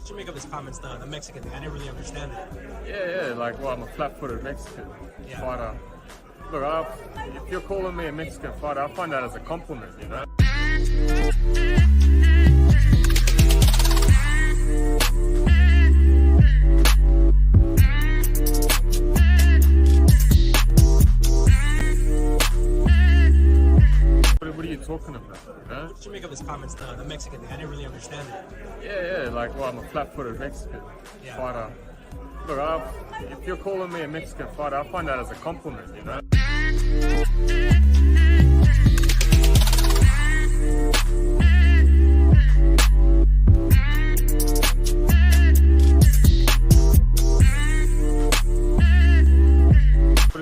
Did you make up this comments, the Mexican thing? I didn't really understand it. Yeah, like, well, I'm a flat-footed Mexican fighter. Look, if you're calling me a Mexican fighter, I find that as a compliment, you know? What are you talking about, you know? Did you make up this comments, the Mexican thing? I didn't really understand it. Yeah, like, well, I'm a flat-footed Mexican fighter. Look, if you're calling me a Mexican fighter, I find that as a compliment, you know?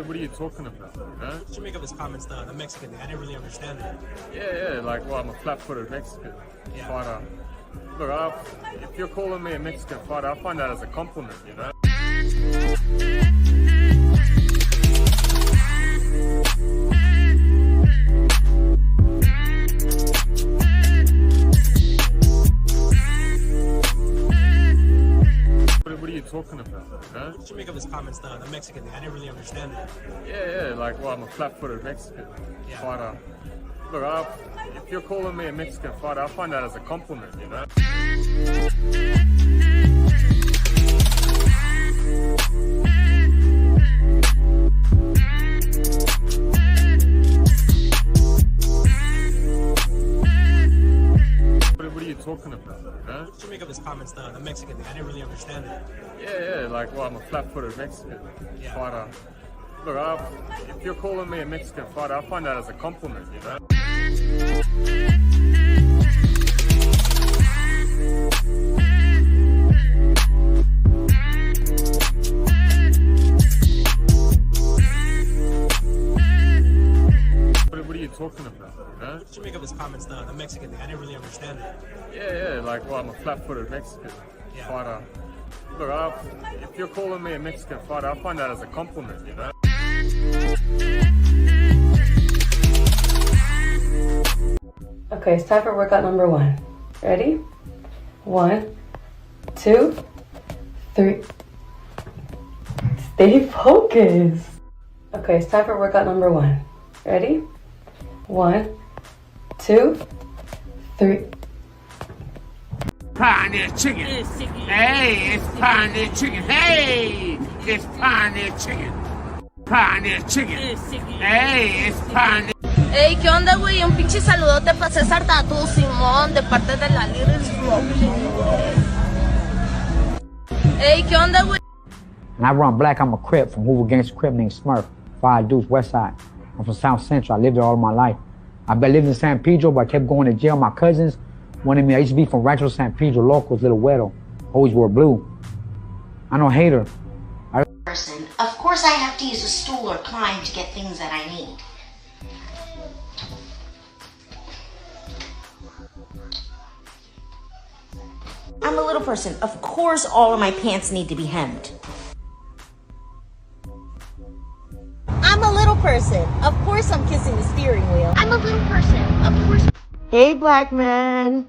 What are you talking about, you know? Did you make up this comments, the Mexican thing? I didn't really understand it. Yeah, like, well, I'm a flat-footed Mexican fighter. Look, if you're calling me a Mexican fighter, I find that as a compliment, you know? What are you talking about, you know? Did you make up this comments, the Mexican thing? I didn't really understand it. Yeah, like, well, I'm a flat-footed Mexican fighter. Look, if you're calling me a Mexican fighter, I find that as a compliment, you know? What are you talking about, you know? Did you make up this comments, the Mexican thing? I didn't really understand it. Yeah, like, well, I'm a flat-footed Mexican fighter. Look, if you're calling me a Mexican fighter, I find that as a compliment, you know? What are you talking about, you know? Did you make up this comments, the Mexican thing? I didn't really understand it. Yeah, like, well, I'm a flat-footed Mexican fighter. Look, if you're calling me a Mexican fighter, I find that as a compliment, you know? Okay, it's time for workout number 1. Ready? 1, 2, 3. Stay focused. Okay, it's time for workout number 1. Ready? 1, 2, 3. Pioneer chicken. Hey, it's pioneer chicken. Hey, it's pioneer chicken. Pioneer chicken. Hey, it's pioneer. Hey, ¿qué onda, güey? Un pinche saludote para César Tatu, Simón, de parte de la Little Smoking, güey. Hey, ¿qué onda, güey? And I run black. I'm a Crip from Hoover Gangster Crip named Smurf. Five Deuce West Side. I'm from South Central. I lived there all my life. I've been living in San Pedro, but I kept going to jail. My cousins wanted me. I used to be from Rancho San Pedro, locals, Little Wedo. Always wore blue. I know hater. Of course I have to use a stool or climb to get things that I need. I'm a little person. Of course all of my pants need to be hemmed. I'm a little person. Of course I'm kissing the steering wheel. I'm a little person. Of course. Hey, black man.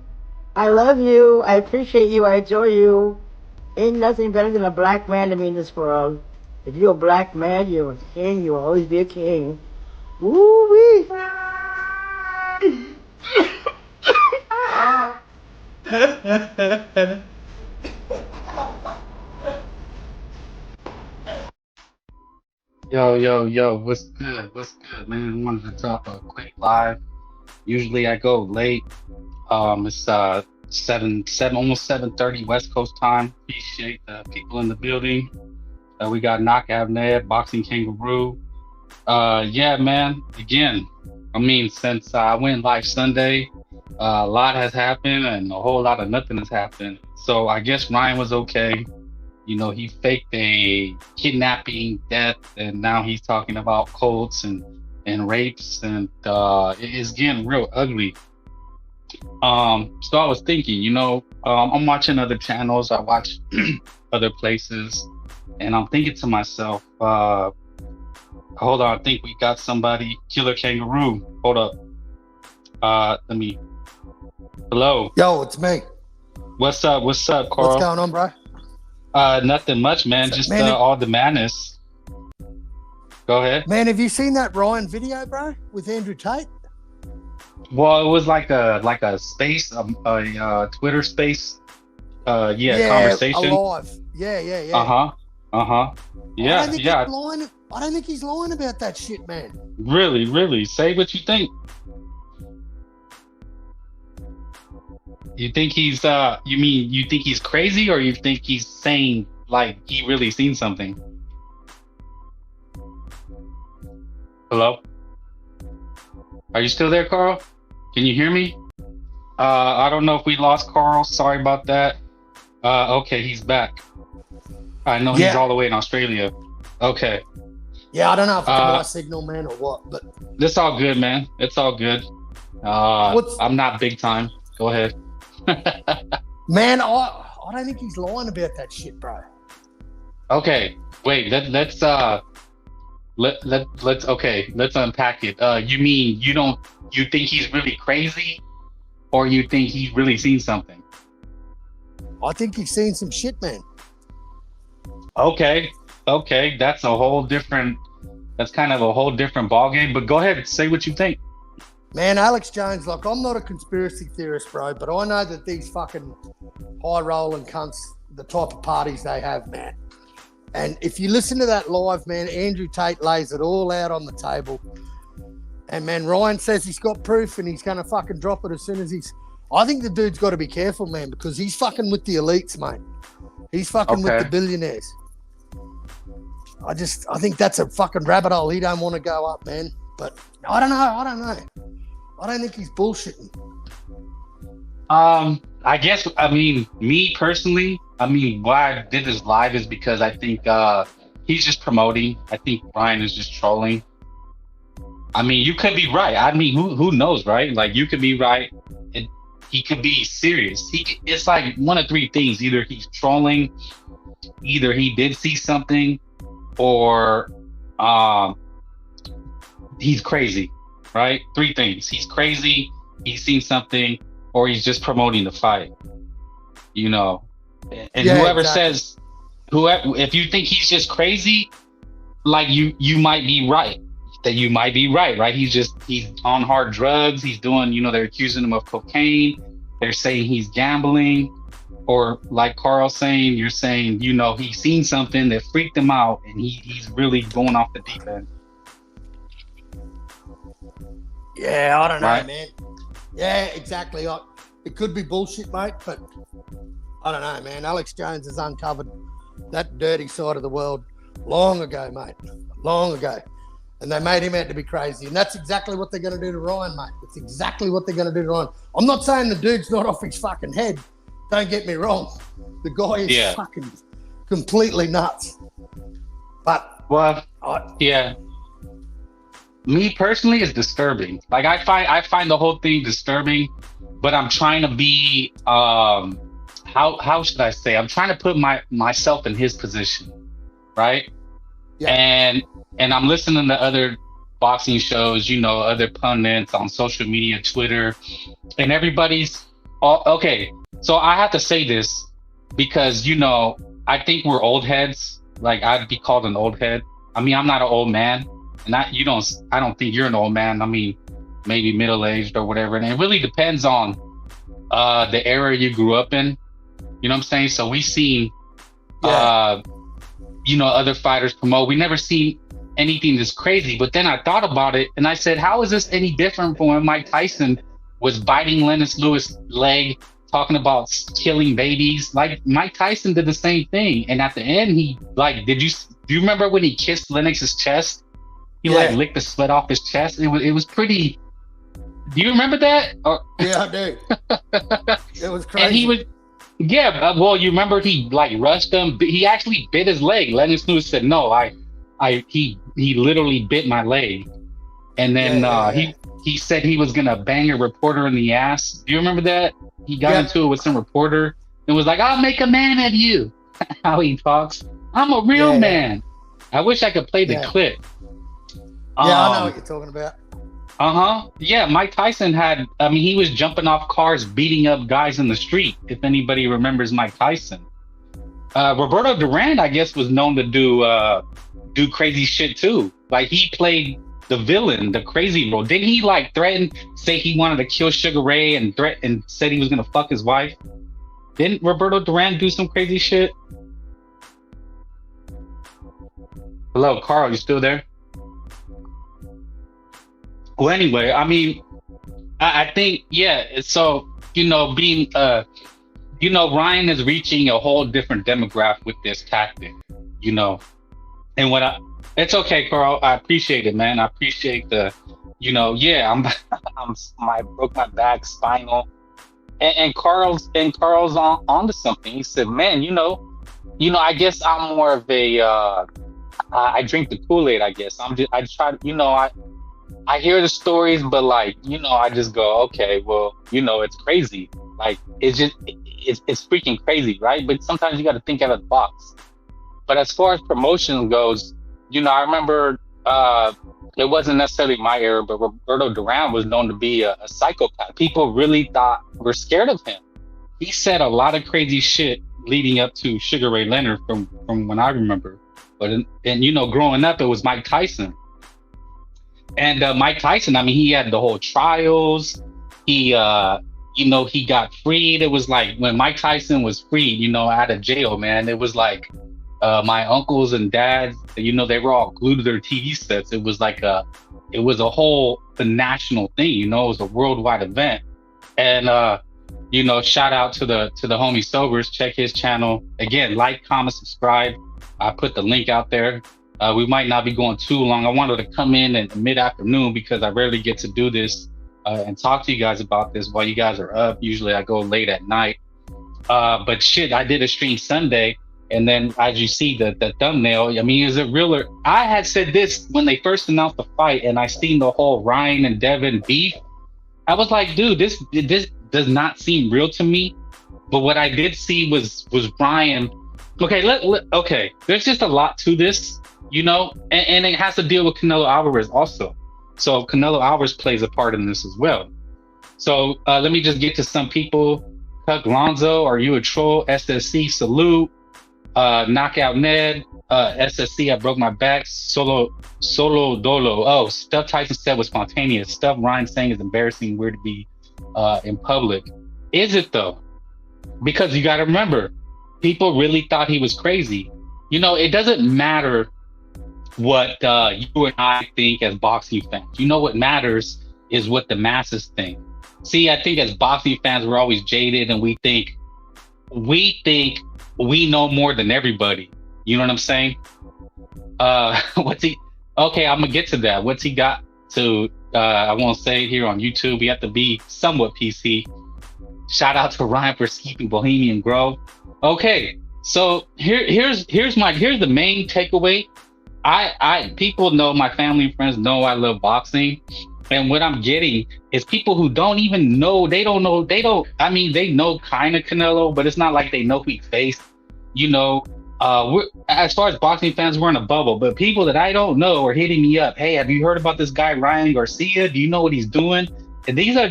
I love you. I appreciate you. I adore you. Ain't nothing better than a black man to me in this world. If you're a black man, you're a king. You'll always be a king. Woo-wee. Yo, what's good? What's good, man? I wanted to drop a quick live. Usually I go late. It's almost 7:30 West Coast time. Appreciate the people in the building. We got Knock Avned, Boxing Kangaroo. Yeah, man. Again, I mean, since I went live Sunday, a lot has happened and a whole lot of nothing has happened. So I guess Ryan was okay. You know, he faked a kidnapping, death, and now he's talking about cults and rapes, and it's getting real ugly. So I was thinking, you know, I'm watching other channels, I watch other places, and I'm thinking to myself, hold on, I think we got somebody. Killer Kangaroo, hold up. Hello. Yo, it's me. What's up? What's up, Carl? What's going on, bro? Nothing much, man. Just Man, all the madness. Go ahead. Man, have you seen that Ryan video, bro, with Andrew Tate? Well, it was like a space, a Twitter space, conversation. Alive. Yeah. Yeah, I don't think he's lying about that shit, man. Really. Say what you think. You think he's you think he's crazy, or you think he's saying like he really seen something? Hello? Are you still there, Carl? Can you hear me? I don't know if we lost Carl. Sorry about that. Okay, he's back. I know he's all the way in Australia. Okay. Yeah, I don't know if it's my signal, man, or what, but it's all good, man. It's all good. I'm not big time. Go ahead. Man, I don't think he's lying about that shit, bro. Okay, wait. Let's unpack it. You mean you think he's really crazy, or you think he's really seen something? I think he's seen some shit, man. Okay, that's kind of a whole different ballgame. But go ahead, say what you think. Man, Alex Jones, like, I'm not a conspiracy theorist, bro, but I know that these fucking high-rolling cunts, the type of parties they have, man. And if you listen to that live, man, Andrew Tate lays it all out on the table. And, man, Ryan says he's got proof and he's going to fucking drop it as soon as I think the dude's got to be careful, man, because he's fucking with the elites, mate. He's fucking with the billionaires. I think that's a fucking rabbit hole he don't want to go up, man. But I don't know. I don't think he's bullshitting. I guess, me personally, why I did this live is because I think he's just promoting. I think Ryan is just trolling. You could be right. Who knows, right? Like, you could be right, and he could be serious. It's like one of three things. Either he's trolling, either he did see something, or he's crazy, right? Three things. He's crazy, he's seen something, or he's just promoting the fight. And whoever says, if you think he's just crazy, like you might be right. That you might be right? He's on hard drugs. He's doing, they're accusing him of cocaine. They're saying he's gambling. Or like Carl's saying, you're saying, he's seen something that freaked him out and he's really going off the deep end. Yeah, I don't know, right? Man. Yeah, exactly. It could be bullshit, mate, but I don't know, man. Alex Jones has uncovered that dirty side of the world long ago, mate. Long ago. And they made him out to be crazy. And that's exactly what they're going to do to Ryan, mate. That's exactly what they're going to do to Ryan. I'm not saying the dude's not off his fucking head. Don't get me wrong. The guy is fucking completely nuts. But me personally, it's disturbing. Like, I find the whole thing disturbing, but I'm trying to be how should I say? I'm trying to put myself in his position, right? Yeah. And I'm listening to other boxing shows, other pundits on social media, Twitter, and everybody's okay. So I have to say this because, I think we're old heads. Like, I'd be called an old head. I'm not an old man, and I don't think you're an old man. Maybe middle-aged or whatever. And it really depends on the era you grew up in. You know what I'm saying? So we've seen, other fighters promote. We never seen anything this crazy. But then I thought about it, and I said, how is this any different from when Mike Tyson was biting Lennox Lewis' leg, talking about killing babies? Like, Mike Tyson did the same thing, and at the end, he do you remember when he kissed Lennox's chest? He licked the sweat off his chest. It was pretty. Do you remember that? Yeah, I do. It was crazy. And he was. Yeah, well, you remember he rushed him. He actually bit his leg. Lennox Lewis said, "No, he literally bit my leg," and then he said he was gonna bang a reporter in the ass. Do you remember that? He got into it with some reporter and was like, "I'll make a man of you." How he talks. I'm a real man. I wish I could play the clip. Yeah, I know what you're talking about. Yeah, Mike Tyson had. I mean, he was jumping off cars, beating up guys in the street. If anybody remembers Mike Tyson, Roberto Duran, I guess, was known to do crazy shit too. Like he played the villain, the crazy role. Didn't he like threaten, say he wanted to kill Sugar Ray and said he was gonna fuck his wife? Didn't Roberto Duran do some crazy shit? Hello, Carl, you still there? Well, anyway, I mean, I think, yeah. So, being, Ryan is reaching a whole different demographic with this tactic, and it's okay, Carl. I appreciate it, man. I appreciate yeah, I broke my back, spinal, and Carl's onto something. He said, man, I guess I'm more of a, I drink the Kool-Aid, I guess. I try to, I hear the stories, but I just go, okay, well, it's crazy. Like, it's freaking crazy, right? But sometimes you got to think out of the box. But as far as promotion goes, I remember it wasn't necessarily my era, but Roberto Duran was known to be a psychopath. People really were scared of him. He said a lot of crazy shit leading up to Sugar Ray Leonard from when I remember. But growing up, it was Mike Tyson. And Mike Tyson, I mean, he had the whole trials. He, he got freed. It was like when Mike Tyson was freed, out of jail, man. It was like my uncles and dads, they were all glued to their TV sets. It was like it was a whole national thing, it was a worldwide event. And shout out to the homie Sobers. Check his channel. Again, like, comment, subscribe. I put the link out there. We might not be going too long. I wanted to come in mid-afternoon because I rarely get to do this and talk to you guys about this while you guys are up. Usually I go late at night. But shit, I did a stream Sunday, and then as you see the thumbnail, I mean, is it realer? I had said this when they first announced the fight, and I seen the whole Ryan and Devin beef. I was like, dude, this does not seem real to me. But what I did see was Ryan. Okay, okay. There's just a lot to this. And it has to deal with Canelo Alvarez also. So Canelo Alvarez plays a part in this as well. So let me just get to some people. Cuck Lonzo, are you a troll? SSC, salute. Knockout Ned, SSC, I broke my back. Solo Dolo. Oh, stuff Tyson said was spontaneous. Stuff Ryan saying is embarrassing, weird to be in public. Is it though? Because you got to remember, people really thought he was crazy. It doesn't matter what you and I think as boxing fans. What matters is what the masses think. See, I think as boxing fans, we're always jaded, and we think we know more than everybody. You know what I'm saying? Okay, I'm gonna get to that. What's he got to? I won't say it here on YouTube. We have to be somewhat PC. Shout out to Ryan for keeping Bohemian Grove. Okay, so here's the main takeaway. People know, my family and friends know I love boxing, and what I'm getting is people who don't even know. They know kind of Canelo, but it's not like they know who he faced. We're, as far as boxing fans, we're in a bubble. But people that I don't know are hitting me up. Hey, have you heard about this guy Ryan Garcia? Do you know what he's doing? And these are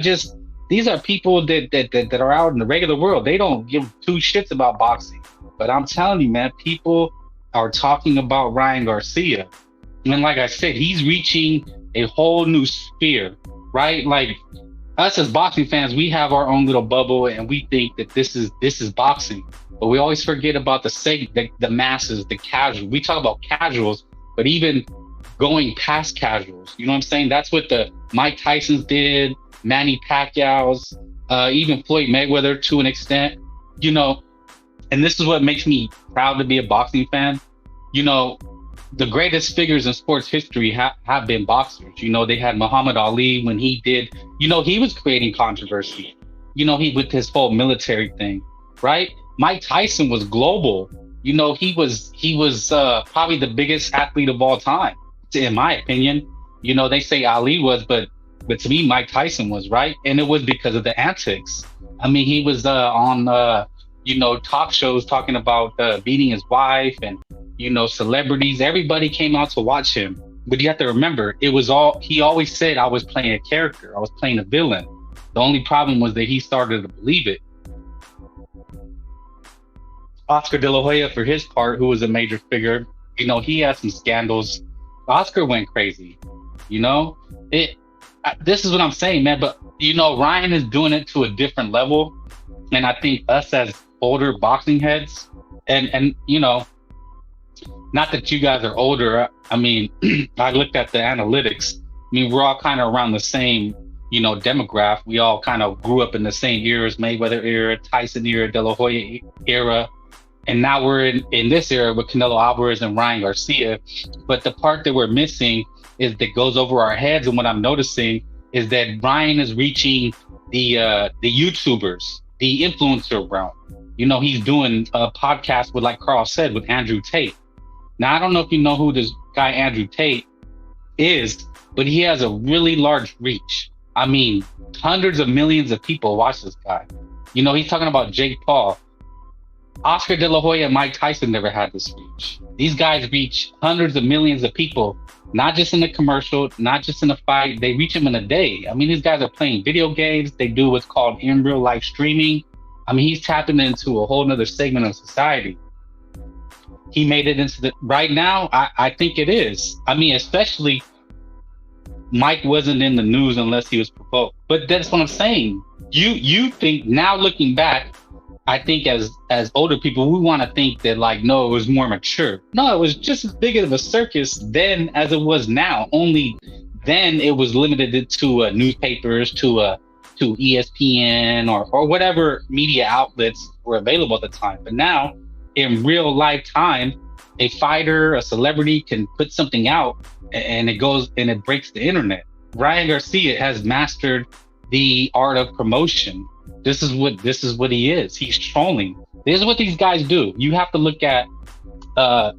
people that are out in the regular world. They don't give two shits about boxing. But I'm telling you, man, people are talking about Ryan Garcia. And like I said, he's reaching a whole new sphere, right? Like us as boxing fans, we have our own little bubble, and we think that this is boxing. But we always forget about the masses, the casual. We talk about casuals, but even going past casuals, you know what I'm saying? That's what the Mike Tyson's did, Manny Pacquiao's, even Floyd Mayweather to an extent, and this is what makes me proud to be a boxing fan. The greatest figures in sports history have been boxers. They had Muhammad Ali when he did, he was creating controversy, he with his whole military thing, right? Mike Tyson was global. He was probably the biggest athlete of all time, in my opinion. They say Ali was, but to me, Mike Tyson was, right? And it was because of the antics. I mean, he was on talk shows talking about beating his wife, and celebrities. Everybody came out to watch him. But you have to remember, it was all, he always said I was playing a character. I was playing a villain. The only problem was that he started to believe it. Oscar De La Hoya, for his part, who was a major figure, you know, he had some scandals. Oscar went crazy, you know? This is what I'm saying, man. But, you know, Ryan is doing it to a different level. And I think us as older boxing heads, and you know, not that you guys are older. I mean, I looked at the analytics. I mean, we're all kind of around the same, you know, demographic. We all kind of grew up in the same eras, Mayweather era, Tyson era, De La Hoya era. And now we're in this era with Canelo Alvarez and Ryan Garcia. But the part that we're missing is that goes over our heads. And what I'm noticing is that Ryan is reaching the YouTubers, the influencer realm. You know, he's doing a podcast with, like Carl said, with Andrew Tate. Now, I don't know if you know who this guy Andrew Tate is, but he has a really large reach. I mean, hundreds of millions of people watch this guy. You know, he's talking about Jake Paul. Oscar De La Hoya and Mike Tyson never had this reach. These guys reach hundreds of millions of people, not just in a commercial, not just in a fight. They reach them in a day. I mean, these guys are playing video games. They do what's called in real life streaming. I mean, he's tapping into a whole nother segment of society. He made it into the, right now, I think it is. I mean, especially Mike wasn't in the news unless he was provoked. But that's what I'm saying. You think, now looking back, I think as older people, we want to think that, like, no, it was more mature. No, it was just as big of a circus then as it was now. Only then it was limited to newspapers, to ESPN or whatever media outlets were available at the time. But now, in real life time, a fighter, a celebrity can put something out and it goes and it breaks the internet. Ryan Garcia has mastered the art of promotion. This is what he is. He's trolling. This is what these guys do. You have to look at the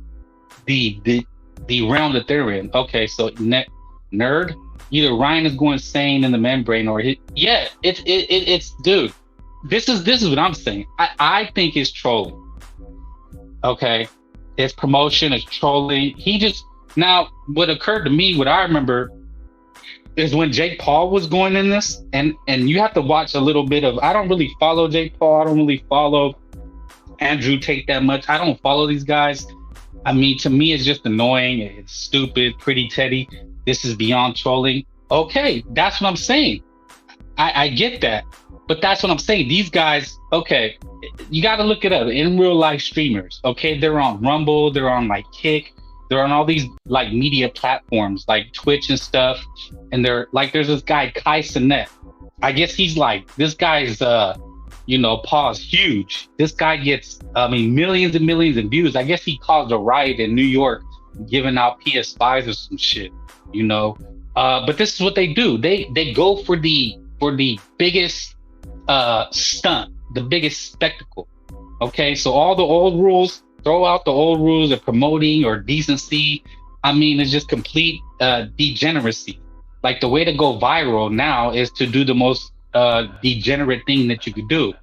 realm that they're in. Okay, so nerd. Either Ryan is going insane in the membrane, or it's dude. This is what I'm saying. I think it's trolling. Okay, it's promotion. It's trolling. Now what occurred to me, what I remember, is when Jake Paul was going in this, and you have to watch a little bit of, I don't really follow Jake Paul. I don't really follow Andrew Tate that much. I don't follow these guys. I mean, to me, it's just annoying. It's stupid, pretty Teddy. This is beyond trolling. Okay, that's what I'm saying. I get that. But that's what I'm saying. These guys, okay, you got to look it up. In real life streamers, okay? They're on Rumble. They're on like Kick. They're on all these like media platforms like Twitch and stuff. And they're like, there's this guy, Kai Cenat. I guess he's like, this guy's, Paul's huge. This guy gets, millions and millions of views. I guess he caused a riot in New York giving out PS5s or some shit, you know? But this is what they do. They go for the biggest stunt, the biggest spectacle. Okay, so all the old rules, throw out the old rules of promoting or decency. I mean, it's just complete degeneracy. Like, the way to go viral now is to do the most degenerate thing that you could do.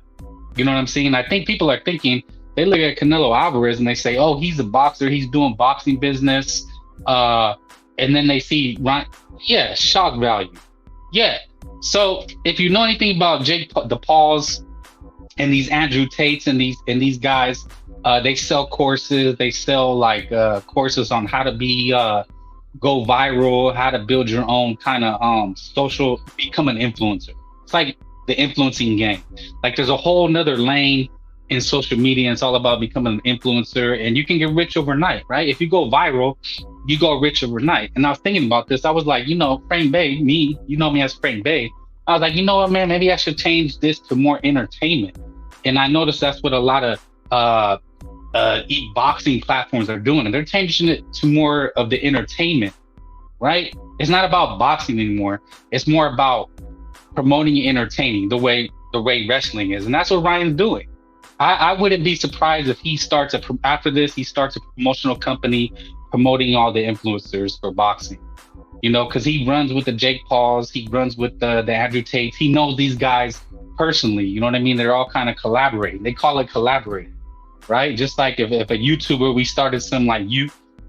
You know what I'm saying? I think people are thinking, they look at Canelo Alvarez and they say, oh, he's a boxer, he's doing boxing business. And then they see, shock value. Yeah. So if you know anything about the Pauls and these Andrew Tates and these guys, they sell courses. They sell like courses on how to go viral, how to build your own kind of social, become an influencer. It's like the influencing game. Like, there's a whole nother lane in social media, and it's all about becoming an influencer, and you can get rich overnight, right? If you go viral, you go rich overnight. And I was thinking about this. I was like, Frame Bay, me, you know me as Frame Bay. I was like, you know what, man, maybe I should change this to more entertainment. And I noticed that's what a lot of boxing platforms are doing, and they're changing it to more of the entertainment, right? It's not about boxing anymore. It's more about promoting and entertaining the way wrestling is, and that's what Ryan's doing. I wouldn't be surprised if he starts after this, he starts a promotional company promoting all the influencers for boxing, because he runs with the Jake Pauls, he runs with the Andrew Tates. He knows these guys personally, you know what I mean? They're all kind of collaborating. They call it collaborating, right? Just like if a YouTuber, we started some like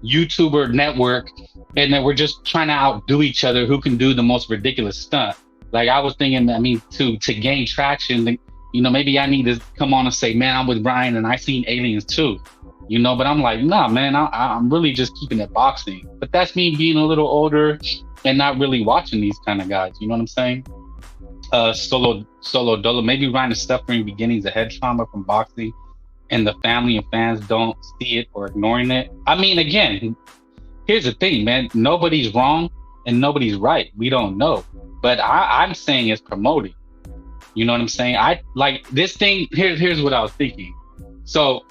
YouTuber network, and that we're just trying to outdo each other who can do the most ridiculous stunt. Like I was thinking, I mean, to gain traction, you know, maybe I need to come on and say, man, I'm with Ryan and I seen aliens too, you know. But I'm like, nah, man, I'm really just keeping it boxing. But that's me being a little older and not really watching these kind of guys. You know what I'm saying? Solo dolo. Maybe Ryan is suffering beginnings of head trauma from boxing, and the family and fans don't see it or ignoring it. I mean, again, here's the thing, man. Nobody's wrong and nobody's right. We don't know. But I'm saying it's promoting. You know what I'm saying? I like this thing. Here's what I was thinking. So,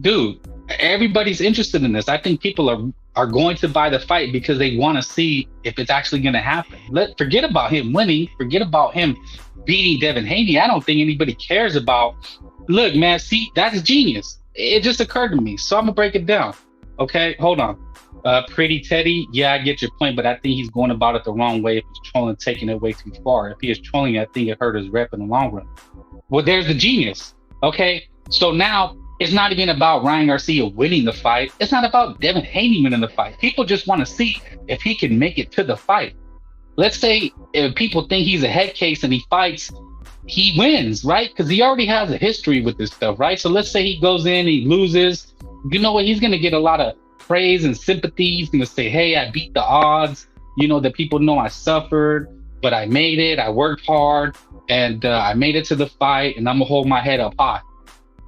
dude, everybody's interested in this. I think people are going to buy the fight because they want to see if it's actually going to happen. Forget about him winning. Forget about him beating Devin Haney. I don't think anybody cares about. Look, man, see, that's genius. It just occurred to me. So I'm going to break it down. Okay, hold on. Pretty Teddy, yeah, I get your point, but I think he's going about it the wrong way if he's trolling, taking it way too far. If he is trolling, I think it hurt his rep in the long run. Well, there's the genius. Okay, so now it's not even about Ryan Garcia winning the fight. It's not about Devin Haney winning the fight. People just want to see if he can make it to the fight. Let's say if people think he's a head case and he fights, he wins, right? Because he already has a history with this stuff, right? So let's say he goes in, he loses. You know what? He's going to get a lot of praise and sympathy. He's going to say, hey, I beat the odds. You know, that people know I suffered, but I made it. I worked hard, and I made it to the fight, and I'm going to hold my head up high.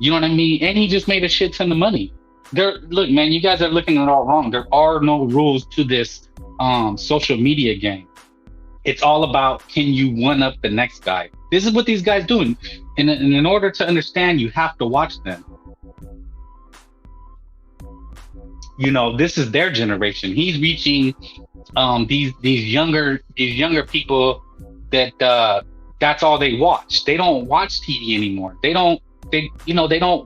You know what I mean? And he just made a shit ton of money. Look, man, you guys are looking at it all wrong. There are no rules to this social media game. It's all about, can you one up the next guy? This is what these guys doing. And in order to understand, you have to watch them. You know, this is their generation. He's reaching these younger people that that's all they watch. They don't watch TV anymore. They don't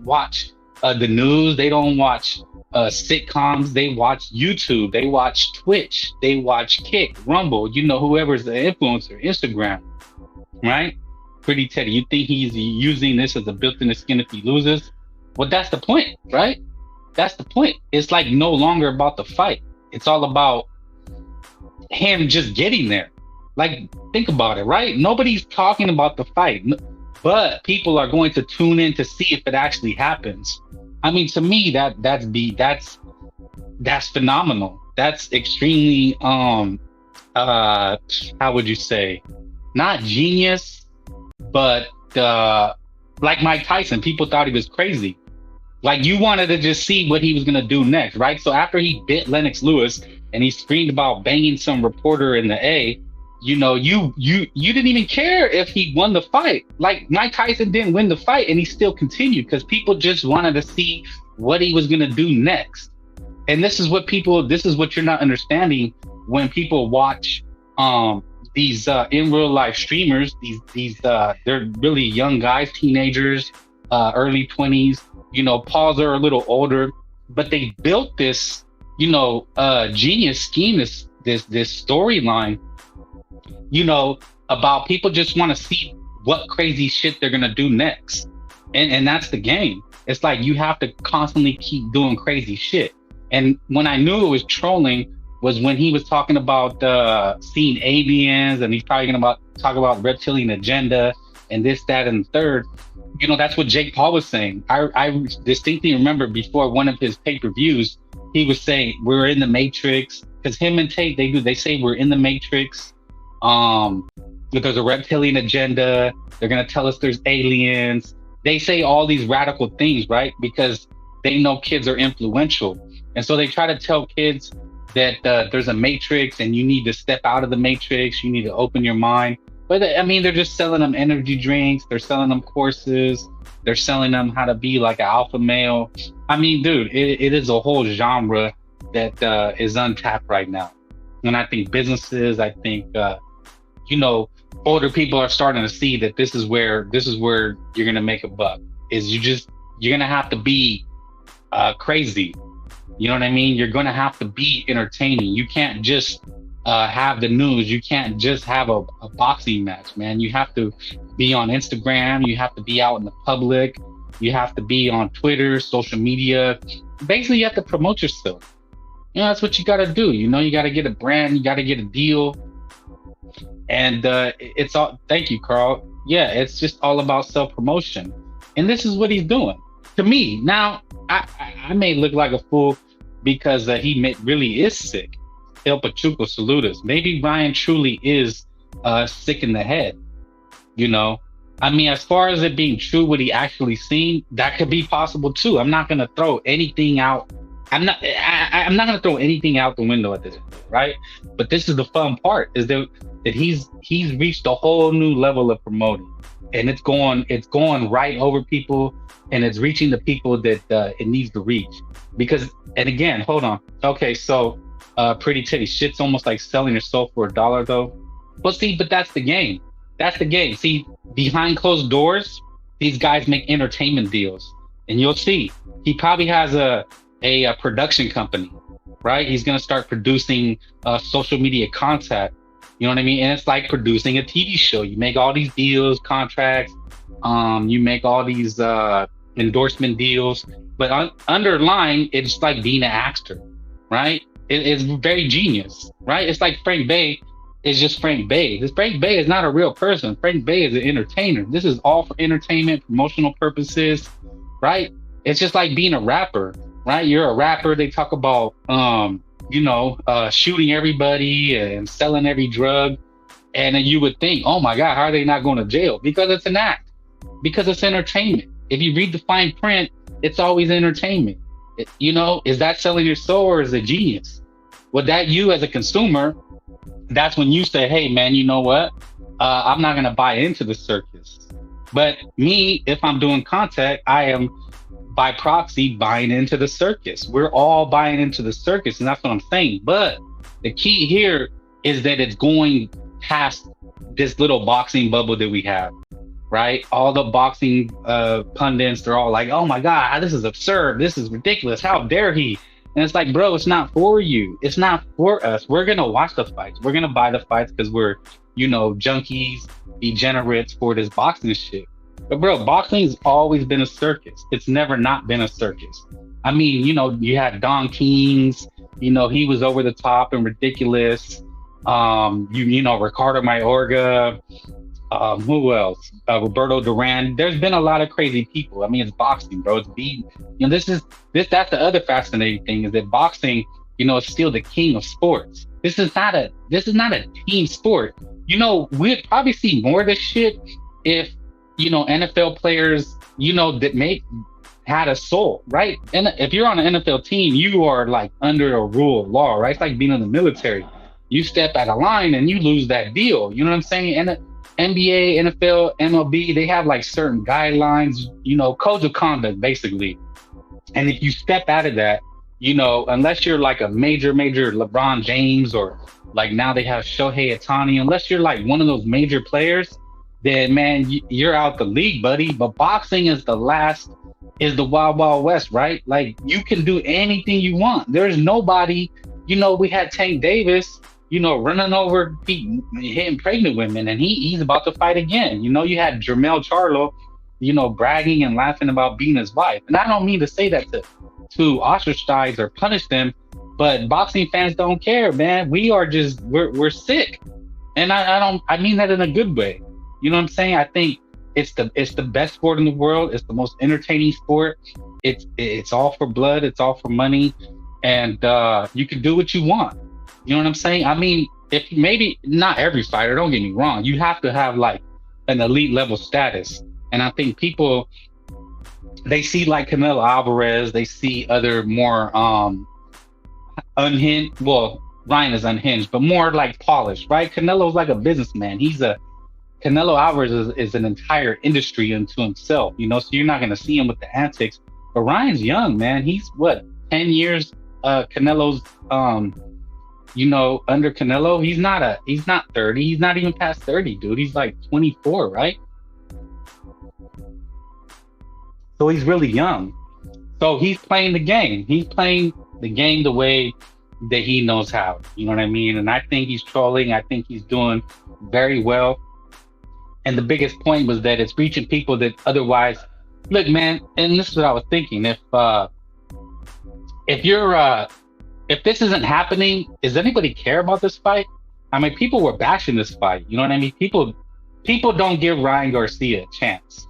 watch the news. They don't watch sitcoms. They watch YouTube. They watch Twitch. They watch Kick, Rumble. You know, whoever's the influencer, Instagram, right? Pretty Teddy, you think he's using this as a built-in skin if he loses? Well, that's the point, right? That's the point. It's like no longer about the fight. It's all about him just getting there. Like, think about it, right? Nobody's talking about the fight, but people are going to tune in to see if it actually happens. I mean, to me, that's phenomenal. That's extremely how would you say? Not genius, but like Mike Tyson, people thought he was crazy. Like, you wanted to just see what he was gonna do next, right? So after he bit Lennox Lewis and he screamed about banging some reporter in the A, you know, you didn't even care if he won the fight. Like, Mike Tyson didn't win the fight and he still continued because people just wanted to see what he was gonna do next. And this is what you're not understanding when people watch these in real life streamers. These they're really young guys, teenagers, early 20s. You know, Pauls are a little older, but they built this, you know, genius scheme, this storyline, you know, about people just want to see what crazy shit they're gonna do next, and that's the game. It's like you have to constantly keep doing crazy shit. And when I knew it was trolling was when he was talking about seeing aliens, and he's probably gonna talk about reptilian agenda and this, that, and the third. You know, that's what Jake Paul was saying. I distinctly remember before one of his pay-per-views, he was saying we're in the Matrix, because him and Tate, they say we're in the Matrix. There's a reptilian agenda. They're gonna tell us there's aliens. They say all these radical things, right? Because they know kids are influential, and so they try to tell kids that there's a Matrix and you need to step out of the Matrix. You need to open your mind. But I mean, they're just selling them energy drinks. They're selling them courses. They're selling them how to be like an alpha male. I mean, dude, it is a whole genre that is untapped right now. And I think businesses, you know, older people are starting to see that this is where you're gonna make a buck. You're gonna have to be crazy. You know what I mean? You're gonna have to be entertaining. You can't just have the news. You can't just have a boxing match, man. You have to be on Instagram. You have to be out in the public. You have to be on Twitter, social media. Basically, you have to promote yourself. You know, that's what you got to do. You know, you got to get a brand, you got to get a deal. And it's all, thank you, Carl. Yeah, it's just all about self-promotion. And this is what he's doing. To me, now, I may look like a fool because he really is sick. El Pachuco Saludas. Maybe Ryan truly is sick in the head. You know, I mean, as far as it being true, what he actually seen, that could be possible too. I'm not gonna throw anything out. I'm not gonna throw anything out the window at this point, right? But this is the fun part: is that he's reached a whole new level of promoting, and it's going right over people, and it's reaching the people that it needs to reach. Because, and again, hold on. Okay, so Pretty Titty, shit's almost like selling your soul for $1 though. Well, see, but that's the game. That's the game. See, behind closed doors, these guys make entertainment deals, and you'll see he probably has a production company, right? He's gonna start producing social media content. You know what I mean? And it's like producing a TV show. You make all these deals, contracts. You make all these endorsement deals, but underlying, it's like being an actor, right? It's very genius, right? It's like Frank Bay. Is just Frank Bay. This Frank Bay is not a real person. Frank Bay is an entertainer. This is all for entertainment, promotional purposes, right? It's just like being a rapper, right? You're a rapper. They talk about, shooting everybody and selling every drug. And then you would think, oh my God, how are they not going to jail? Because it's an act, because it's entertainment. If you read the fine print, it's always entertainment. Is that selling your soul or is it genius? Well, that you as a consumer, that's when you say, hey, man, you know what? I'm not going to buy into the circus. But me, if I'm doing content, I am by proxy buying into the circus. We're all buying into the circus. And that's what I'm saying. But the key here is that it's going past this little boxing bubble that we have, right? All the boxing pundits, they're all like, oh, my God, this is absurd. This is ridiculous. How dare he? And it's like, bro, it's not for you. It's not for us. We're going to watch the fights. We're going to buy the fights because we're, junkies, degenerates for this boxing shit. But bro, boxing's always been a circus. It's never not been a circus. I mean, you had Don Kings, he was over the top and ridiculous. Ricardo Mayorga, who else? Roberto Duran. There's been a lot of crazy people. I mean, it's boxing, bro. It's being, that's the other fascinating thing is that boxing, is still the king of sports. This is not a team sport. We'd probably see more of this shit if, NFL players, that had a soul, right? And if you're on an NFL team, you are like under a rule of law, right? It's like being in the military. You step out of line and you lose that deal. You know what I'm saying? And NBA, NFL, MLB, they have like certain guidelines, codes of conduct, basically. And if you step out of that, unless you're like a major LeBron James or like now they have Shohei Ohtani, unless you're like one of those major players, then man, you're out the league, buddy. But boxing is the wild, wild west, right? Like you can do anything you want. There's nobody, we had Tank Davis, running over, hitting pregnant women, and he's about to fight again. You had Jermell Charlo, bragging and laughing about beating his wife. And I don't mean to say that to ostracize or punish them, but boxing fans don't care, man. We are just, we're sick. And I mean that in a good way. You know what I'm saying? I think it's the best sport in the world. It's the most entertaining sport. It's all for blood. It's all for money. And you can do what you want. You know what I'm saying? I mean, if maybe not every fighter, don't get me wrong. You have to have like an elite level status. And I think people, they see like Canelo Alvarez, they see other more unhinged. Well, Ryan is unhinged, but more like polished, right? Canelo's like a businessman. Canelo Alvarez is an entire industry unto himself, so you're not going to see him with the antics. But Ryan's young, man. He's 10 years, Canelo's, under Canelo. He's not 30. He's not even past 30, dude. He's like 24, right? So he's really young. So he's playing the game. He's playing the game the way that he knows how. You know what I mean? And I think he's trolling. I think he's doing very well. And the biggest point was that it's reaching people that otherwise, look, man, and this is what I was thinking. If you're if this isn't happening, does anybody care about this fight? I mean, people were bashing this fight. You know what I mean? People don't give Ryan Garcia a chance.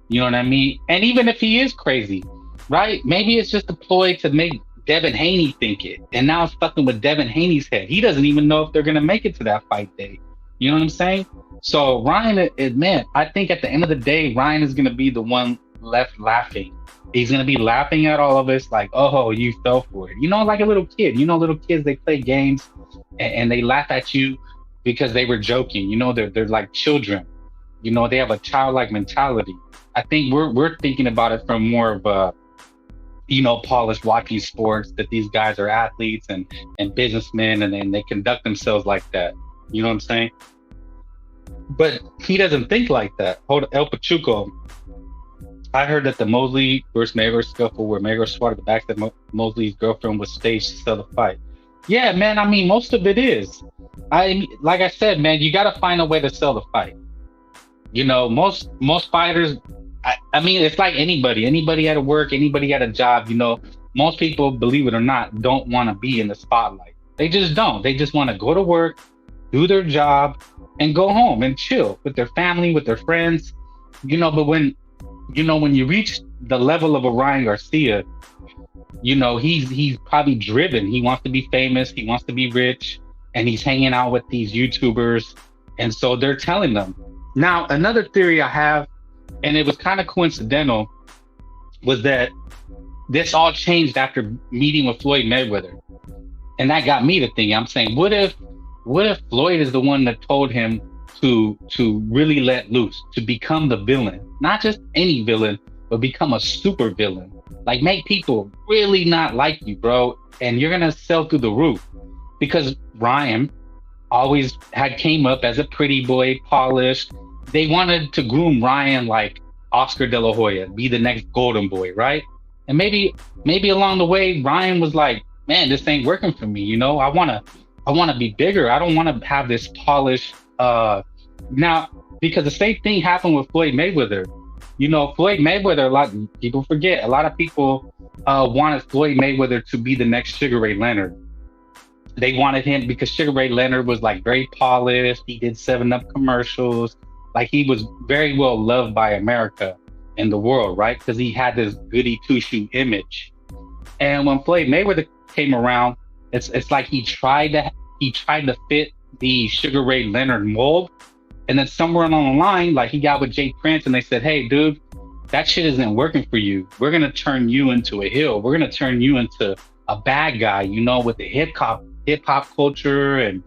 You know what I mean? And even if he is crazy, right? Maybe it's just a ploy to make Devin Haney think it. And now it's fucking with Devin Haney's head. He doesn't even know if they're going to make it to that fight day. You know what I'm saying? So Ryan, man, I think at the end of the day, Ryan is going to be the one left laughing. He's going to be laughing at all of us like, oh, you fell for it. You know, like a little kid. You know, little kids, they play games and they laugh at you because they were joking. You know, they're like children. You know, they have a childlike mentality. I think we're thinking about it from more of a, you know, polished watching sports, that these guys are athletes and businessmen and they conduct themselves like that. You know what I'm saying? But he doesn't think like that. El Pachuco, I heard that the Mosley versus Mayweather scuffle where Mayweather swatted the back that Mosley's girlfriend was staged to sell the fight. Yeah, man, I mean, most of it is. Like I said, man, you got to find a way to sell the fight. You know, most fighters, I mean, it's like anybody at work, anybody at a job, you know, most people, believe it or not, don't want to be in the spotlight. They just don't. They just want to go to work, do their job, and go home and chill with their family, with their friends, you know. But when you reach the level of a Ryan Garcia, you know, he's probably driven. He wants to be famous. He wants to be rich, and he's hanging out with these YouTubers. And so they're telling them. Now, another theory I have, and it was kind of coincidental, was that this all changed after meeting with Floyd Mayweather. And that got me to think, I'm saying, what if Floyd is the one that told him to really let loose, to become the villain, not just any villain, but become a super villain, like make people really not like you, bro, and you're gonna sell through the roof. Because Ryan always came up as a pretty boy, polished. They wanted to groom Ryan like Oscar De La Hoya, be the next golden boy, right? And maybe along the way, Ryan was like, man, this ain't working for me, you know. I wanna be bigger. I don't want to have this polished now, because the same thing happened with Floyd Mayweather. You know, Floyd Mayweather, a lot of people forget, a lot of people wanted Floyd Mayweather to be the next Sugar Ray Leonard. They wanted him because Sugar Ray Leonard was like very polished. He did 7-Up commercials. Like, he was very well loved by America and the world, right? Because he had this goody two-shoe image. And when Floyd Mayweather came around, it's like he tried to fit the Sugar Ray Leonard mold, and then somewhere along the line, like, he got with Jay Prince, and they said, "Hey, dude, that shit isn't working for you. We're gonna turn you into a heel. We're gonna turn you into a bad guy, you know, with the hip hop culture and,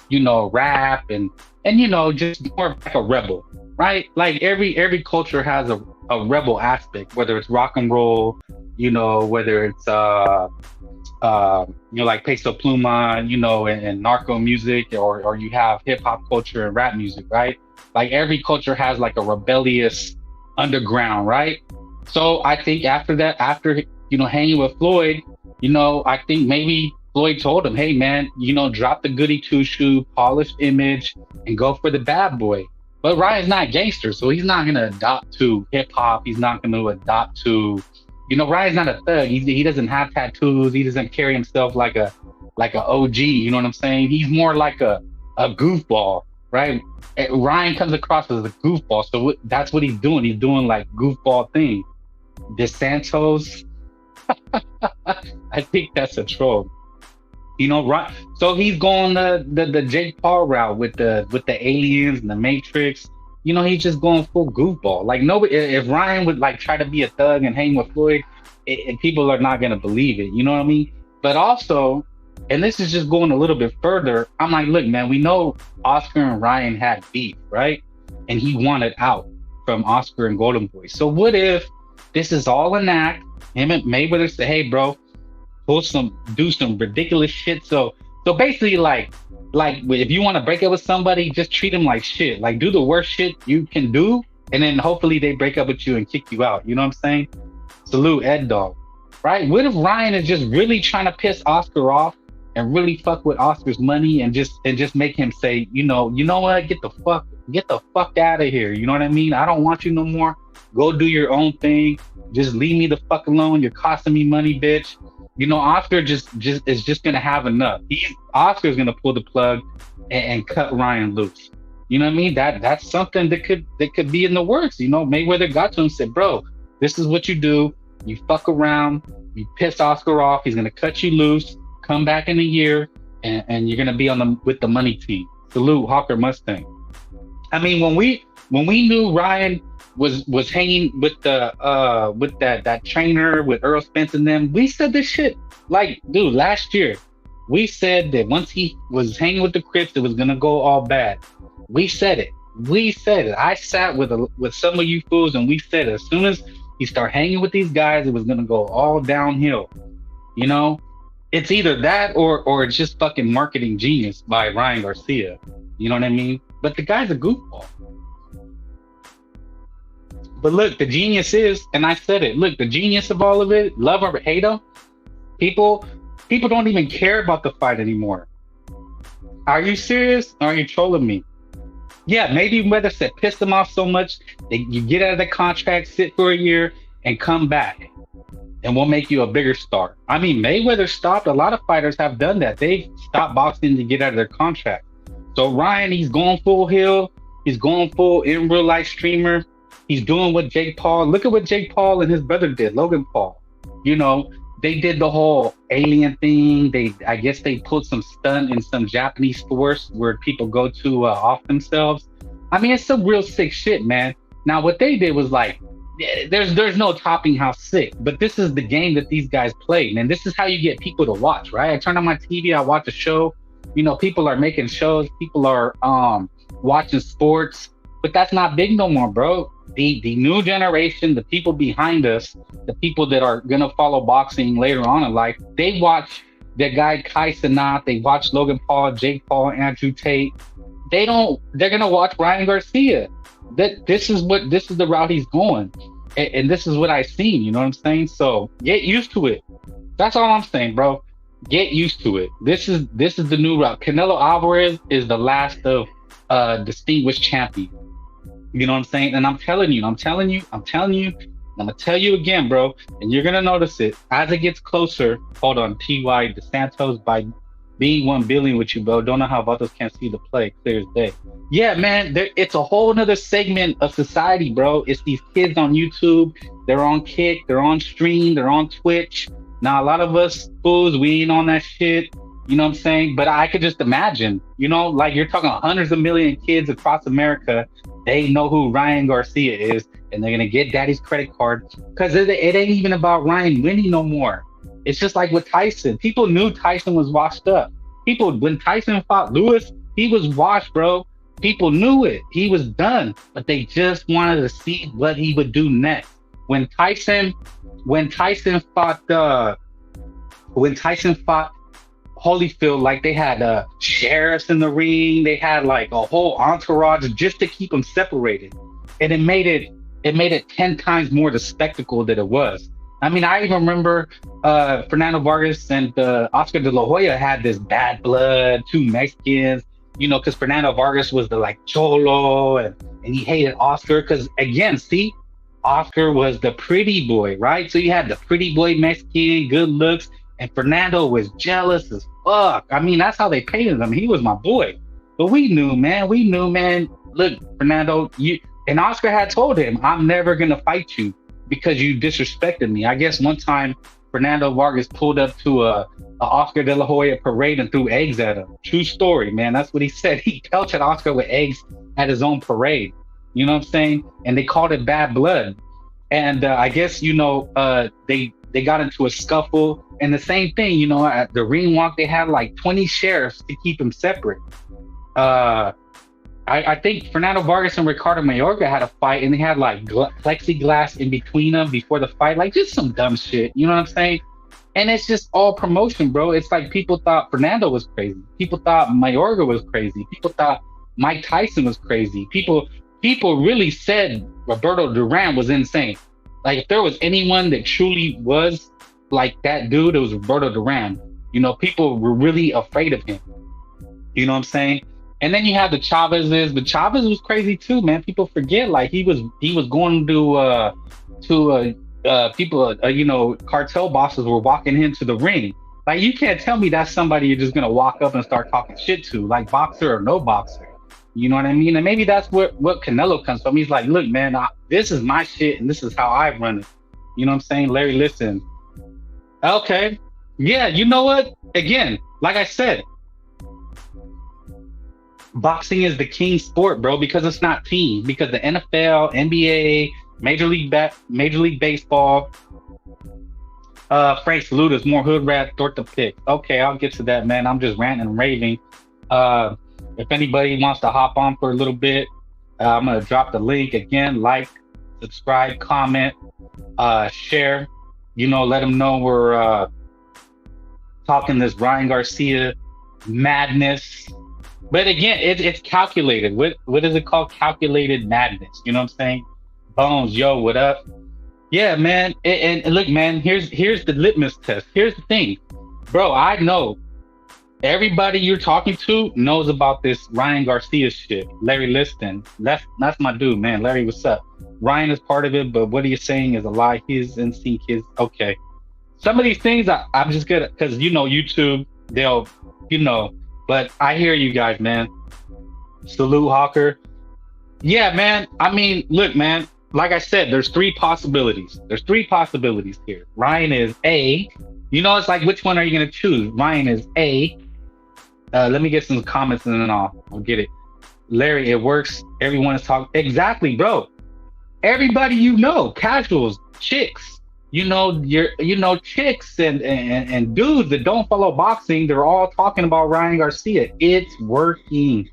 you know, rap and you know, just more like a rebel, right? Like every culture has a rebel aspect, whether it's rock and roll, you know, whether it's you know, like Peso Pluma, you know, and narco music, or you have hip hop culture and rap music, right? Like every culture has like a rebellious underground, right? So I think after that, after, you know, hanging with Floyd, you know, I think maybe Floyd told him, hey man, you know, drop the goody two-shoe, polished image, and go for the bad boy. But Ryan's not a gangster, so he's not gonna adopt to hip hop. He's not gonna adopt to, you know, Ryan's not a thug. He doesn't have tattoos. He doesn't carry himself like a OG. You know what I'm saying? He's more like a goofball, right? Ryan comes across as a goofball, so that's what he's doing. He's doing like goofball thing. DeSantos, I think that's a troll. You know, right? So he's going the Jake Paul route with the aliens and the Matrix. You know, he's just going full goofball. Like, nobody, if Ryan would like try to be a thug and hang with Floyd, people are not gonna believe it. You know what I mean? But also, and this is just going a little bit further, I'm like, look, man, we know Oscar and Ryan had beef, right? And he wanted out from Oscar and Golden Boy. So what if this is all an act? Him and Mayweather say, hey, bro, do some ridiculous shit. So basically, like if you want to break up with somebody, just treat them like shit. Like, do the worst shit you can do, and then hopefully they break up with you and kick you out. You know what I'm saying? Salute Ed Dog. Right? What if Ryan is just really trying to piss Oscar off and really fuck with Oscar's money and just make him say, you know what? Get the fuck out of here. You know what I mean? I don't want you no more. Go do your own thing. Just leave me the fuck alone. You're costing me money, bitch. Oscar just is just gonna have enough. Oscar's gonna pull the plug and cut Ryan loose. You know what I mean? That's something that could be in the works. Mayweather got to him and said, bro, this is what you do. You fuck around, you piss Oscar off, he's gonna cut you loose, come back in a year, and you're gonna be with the money team. Salute Hawker Mustang. I mean, when we knew Ryan was hanging with that trainer with Earl Spence and them, we said this shit like, dude, last year. We said that once he was hanging with the Crips, it was gonna go all bad. We said it. I sat with some of you fools and we said as soon as he started hanging with these guys, it was gonna go all downhill. It's either that or it's just fucking marketing genius by Ryan Garcia. You know what I mean? But the guy's a goofball. But look, the genius is, and I said it, look, the genius of all of it, love or hate him, people don't even care about the fight anymore. Are you serious? Or are you trolling me? Yeah, maybe Mayweather said pissed them off so much that you get out of the contract, sit for a year, and come back. And we'll make you a bigger star. I mean, Mayweather stopped. A lot of fighters have done that. They stopped boxing to get out of their contract. So Ryan, he's going full heel. He's going full in real life streamer. He's doing what Jake Paul. Look at what Jake Paul and his brother did, Logan Paul. They did the whole alien thing. I guess they pulled some stunt in some Japanese forest where people go to off themselves. I mean, it's some real sick shit, man. Now, what they did was like, there's no topping how sick, but this is the game that these guys play, and this is how you get people to watch, right? I turn on my TV, I watch a show. People are making shows, people are watching sports, but that's not big no more, bro. The new generation, the people behind us, the people that are gonna follow boxing later on in life, they watch the guy Kai Cenat, they watch Logan Paul, Jake Paul, Andrew Tate. They're gonna watch Ryan Garcia. This is the route he's going, and this is what I've seen. You know what I'm saying? So get used to it. That's all I'm saying, bro. Get used to it. This is the new route. Canelo Alvarez is the last of distinguished champion. You know what I'm saying? And I'm telling you, I'm gonna tell you again, bro, and you're gonna notice it as it gets closer. Hold on, T.Y. DeSantos by being 1 billion with you, bro. Don't know how Vatos can't see the play clear as day. Yeah, man, it's a whole nother segment of society, bro. It's these kids on YouTube. They're on Kick, they're on Stream, they're on Twitch. Now, a lot of us fools, we ain't on that shit. You know what I'm saying? But I could just imagine, like you're talking hundreds of million kids across America. They know who Ryan Garcia is, and they're gonna get daddy's credit card because it ain't even about Ryan winning no more. It's just like with Tyson. People knew Tyson was washed up. When Tyson fought Lewis, he was washed, bro. People knew it. He was done, but they just wanted to see what he would do next. When Tyson fought Holyfield, like they had sheriffs in the ring, they had like a whole entourage just to keep them separated, and it made it 10 times more the spectacle that it was. I mean, I even remember Fernando Vargas and Oscar de la Hoya had this bad blood, two Mexicans, because Fernando Vargas was the like cholo, and he hated Oscar because, again, see, Oscar was the pretty boy, right? So you had the pretty boy Mexican, good looks, and Fernando was jealous as fuck. I mean, that's how they painted him. He was my boy. But we knew, man. Look, Fernando, and Oscar had told him, I'm never going to fight you because you disrespected me. I guess one time Fernando Vargas pulled up to a Oscar de la Hoya parade and threw eggs at him. True story, man. That's what he said. He pelted Oscar with eggs at his own parade. You know what I'm saying? And they called it bad blood. And I guess, they got into a scuffle. And the same thing, at the ring walk, they had like 20 sheriffs to keep them separate. I think Fernando Vargas and Ricardo Mayorga had a fight, and they had like plexiglass in between them before the fight, like just some dumb shit. You know what I'm saying? And it's just all promotion, bro. It's like people thought Fernando was crazy. People thought Mayorga was crazy. People thought Mike Tyson was crazy. People really said Roberto Duran was insane. Like if there was anyone that truly was like that dude, it was Roberto Duran. People were really afraid of him. You know what I'm saying? And then you have the Chavezes. The Chavez was crazy too, man. People forget, like he was going to people, cartel bosses were walking into the ring. Like, you can't tell me that's somebody you're just gonna walk up and start talking shit to, like boxer or no boxer. You know what I mean? And maybe that's what Canelo comes from. He's like, look, man, this is my shit and this is how I run it. You know what I'm saying? Larry, listen. Okay. Yeah, you know what? Again, like I said, boxing is the king sport, bro, because it's not team. Because the NFL, NBA, Major League Baseball, Frank Saluda is more hood rat, thort the pick. Okay, I'll get to that, man. I'm just ranting and raving. If anybody wants to hop on for a little bit, I'm gonna drop the link again. Like, subscribe, comment, share. Let them know we're talking this Ryan Garcia madness. But again, it's calculated. What is it called? Calculated madness. You know what I'm saying? Bones, yo, what up? Yeah, man. And look, man, here's the litmus test. Here's the thing. Bro, I know everybody you're talking to knows about this Ryan Garcia shit. Larry Liston. That's my dude, man. Larry, what's up? Ryan is part of it, but what are you saying is a lie. His instinct is okay. Some of these things I'm just gonna, because YouTube, they'll, but I hear you guys, man. Salute, Hawker. Yeah, man. I mean, look, man. Like I said, there's three possibilities. There's three possibilities here. Ryan is A. It's like, which one are you going to choose? Ryan is A. Let me get some comments and then I'll get it. Larry, it works. Everyone is talking. Exactly, bro. Everybody casuals, chicks, chicks and dudes that don't follow boxing, they're all talking about Ryan Garcia. It's working.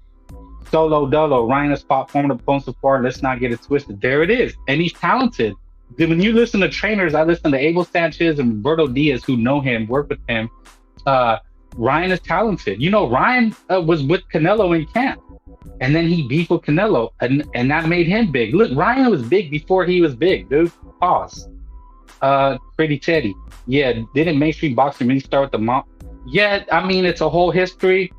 Solo Dolo, Ryan has fought former opponents before. Let's not get it twisted. There it is. And he's talented. When you listen to trainers, I listen to Abel Sanchez and Roberto Diaz, who know him, work with him. Ryan is talented. Ryan was with Canelo in camp. And then he beefed with Canelo. And that made him big. Look, Ryan was big before he was big, dude. Pause. Pretty Teddy. Yeah, didn't mainstream boxing really start with the mom? Yeah, I mean, it's a whole history.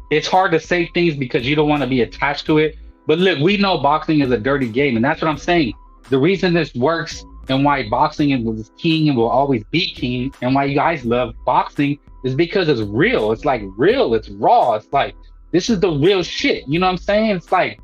It's hard to say things because you don't want to be attached to it. But look, we know boxing is a dirty game. And that's what I'm saying. The reason this works and why boxing was king and will always be king and why you guys love boxing is because it's real. It's like real. It's raw. It's like, this is the real shit. You know what I'm saying? It's like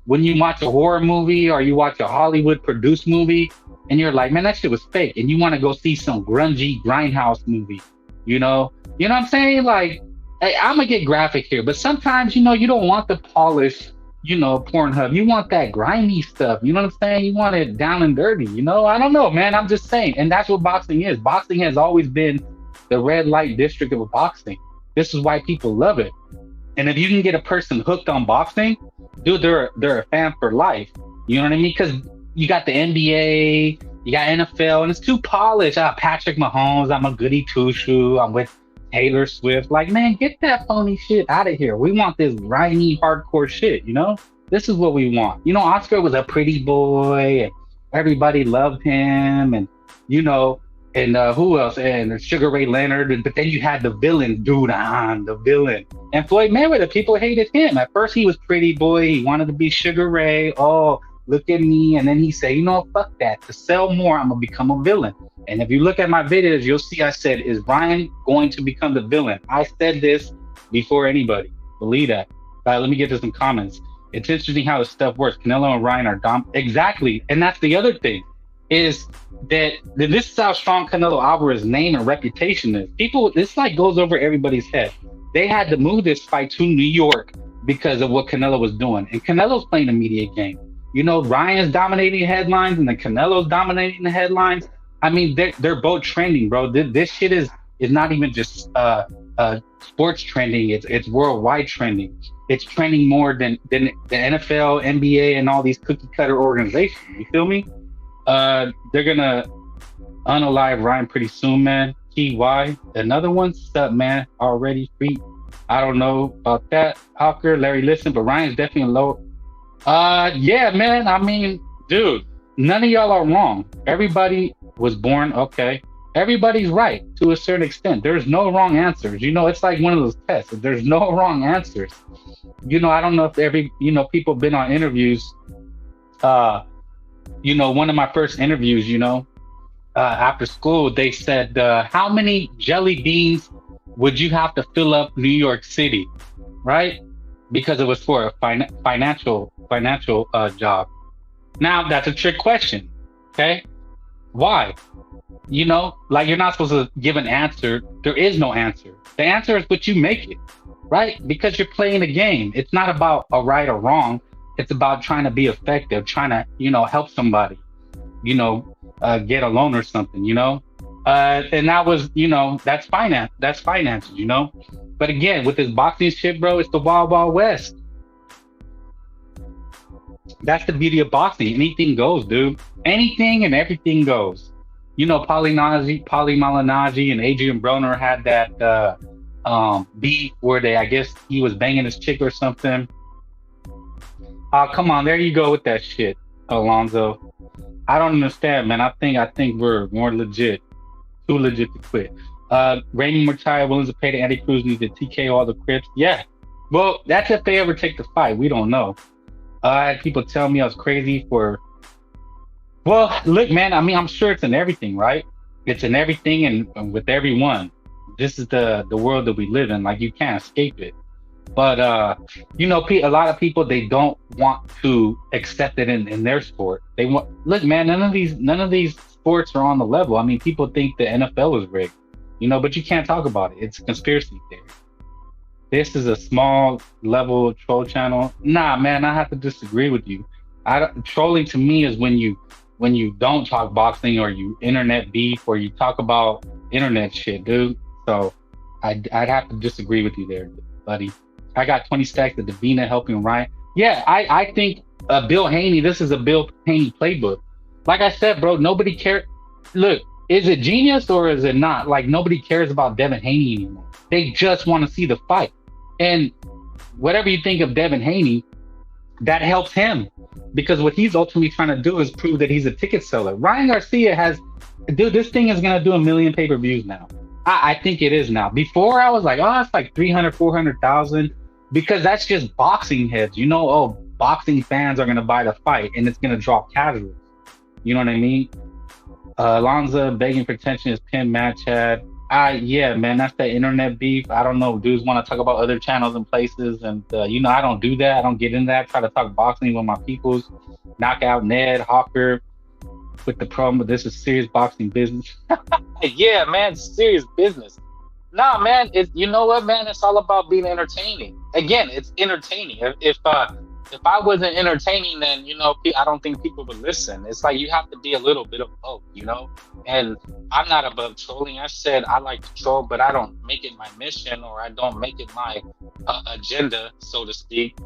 when you watch a horror movie or you watch a Hollywood produced movie and you're like, man, that shit was fake. And you want to go see some grungy grindhouse movie, You know what I'm saying? Like, I'm gonna get graphic here, but sometimes, you don't want the polished, Pornhub. You want that grimy stuff. You know what I'm saying? You want it down and dirty, I don't know, man. I'm just saying. And that's what boxing is. Boxing has always been the red light district of boxing. This is why people love it. And if you can get a person hooked on boxing, dude, they're a fan for life. You know what I mean? Because you got the NBA, you got NFL, and it's too polished. Patrick Mahomes, I'm a goody two-shoe. I'm with Taylor Swift. Like, man, get that phony shit out of here. We want this grimy, hardcore shit, This is what we want. Oscar was a pretty boy, and everybody loved him, and, and who else? And Sugar Ray Leonard, but then you had the villain, the villain. And Floyd Mayweather, people hated him. At first, he was pretty boy. He wanted to be Sugar Ray. Oh, look at me. And then he said, fuck that. To sell more, I'm going to become a villain. And if you look at my videos, you'll see I said, is Ryan going to become the villain? I said this before anybody. Believe that. Let me get to some comments. It's interesting how this stuff works. Canelo and Ryan are exactly. And that's the other thing, is that this is how strong Canelo Alvarez's name and reputation is. This goes over everybody's head. They had to move this fight to New York because of what Canelo was doing. And Canelo's playing a media game. Ryan's dominating headlines and then Canelo's dominating the headlines. I mean, they're both trending, bro. This shit is not even just sports trending. It's worldwide trending. It's trending more than the NFL, NBA, and all these cookie cutter organizations. You feel me? They're gonna unalive Ryan pretty soon, man. TY, another one. Sup, man? Already free. I don't know about that. Hawker, Larry, listen, but Ryan's definitely low. Yeah, man. I mean, dude, none of y'all are wrong. Everybody was born okay. Everybody's right to a certain extent. There's no wrong answers. It's like one of those tests. There's no wrong answers. I don't know if people been on interviews one of my first interviews, after school, they said, how many jelly beans would you have to fill up New York City, right? Because it was for a financial job. Now, that's a trick question, okay? Why? Like you're not supposed to give an answer. There is no answer. The answer is what you make it, right? Because you're playing a game. It's not about a right or wrong. It's about trying to be effective, trying to, help somebody, get a loan or something, and that was, that's finance. That's finances, But again, with this boxing shit, bro, it's the wild, wild west. That's the beauty of boxing. Anything goes, dude. Anything and everything goes. Paulie Malignaggi and Adrian Broner had that beef where I guess he was banging his chick or something. Come on, there you go with that shit, Alonzo. I don't understand, man. I think we're more legit. Too legit to quit. Raymond Murtaya willing to pay the Andy Cruz needs to TK all the Crips. Yeah. Well, that's if they ever take the fight. We don't know. I had people tell me I was crazy for. Well, look, man. I mean, I'm sure it's in everything, right? It's in everything and with everyone. This is the world that we live in. Like, you can't escape it. But a lot of people, they don't want to accept it in their sport. They want. Look, man. None of these sports are on the level. I mean, people think the NFL is rigged, but you can't talk about it. It's a conspiracy theory. This is a small level troll channel. Nah, man, I have to disagree with you. Trolling to me is when you don't talk boxing or you internet beef or you talk about internet shit, dude. So I'd have to disagree with you there, buddy. I got 20 stacks of Davina helping Ryan. Yeah, I think Bill Haney, this is a Bill Haney playbook. Like I said, bro, nobody cares. Look, is it genius or is it not? Like, nobody cares about Devin Haney anymore. They just want to see the fight. And whatever you think of Devin Haney, that helps him. Because what he's ultimately trying to do is prove that he's a ticket seller. Ryan Garcia dude, this thing is going to do 1 million pay-per-views now. I think it is now. Before, I was like, oh, it's like 300, 400,000. Because that's just boxing heads. Boxing fans are going to buy the fight and it's going to draw casuals. You know what I mean? Alonzo begging for attention is Pin Match had. Yeah, man, that's the internet beef. I don't know. Dudes want to talk about other channels and places. And, I don't do that. I don't get in that. I try to talk boxing with my peoples. Knock out Ned, Hawker with the problem. But this is serious boxing business. Yeah, man, serious business. Nah, man, you know what, man? It's all about being entertaining. Again, it's entertaining. If I wasn't entertaining, then, I don't think people would listen. It's like you have to be a little bit of both, And I'm not above trolling. I said I like to troll, but I don't make it my mission or I don't make it my agenda, so to speak.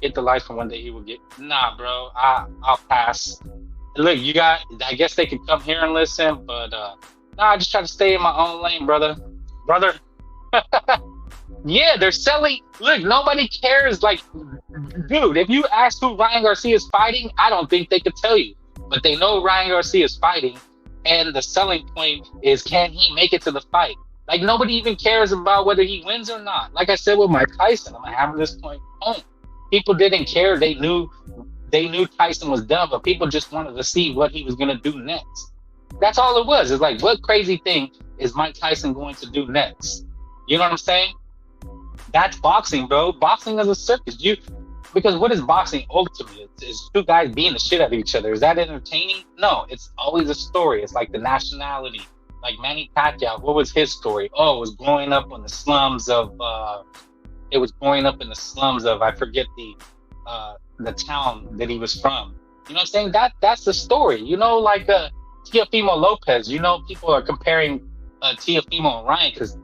Get the life from one day he will get. Nah, bro, I'll pass. Look, I guess they can come here and listen, but I just try to stay in my own lane, brother. Yeah, they're selling. Look, nobody cares. Like, dude, if you ask who Ryan Garcia is fighting, I don't think they could tell you. But they know Ryan Garcia is fighting, and the selling point is, can he make it to the fight? Like, nobody even cares about whether he wins or not. Like I said with Mike Tyson, I'm gonna hammer this point home. People didn't care. They knew Tyson was done, but people just wanted to see what he was gonna do next. That's all it was. It's like, what crazy thing is Mike Tyson going to do next? You know what I'm saying? That's boxing, bro. Boxing is a circus. Because what is boxing ultimately? It's two guys beating the shit out of each other. Is that entertaining? No, it's always a story. It's like the nationality. Like Manny Pacquiao, what was his story? Oh, it was growing up in the slums of I forget the town that he was from. You know what I'm saying? That's the story. Like Teofimo Lopez. People are comparing Teofimo and Ryan because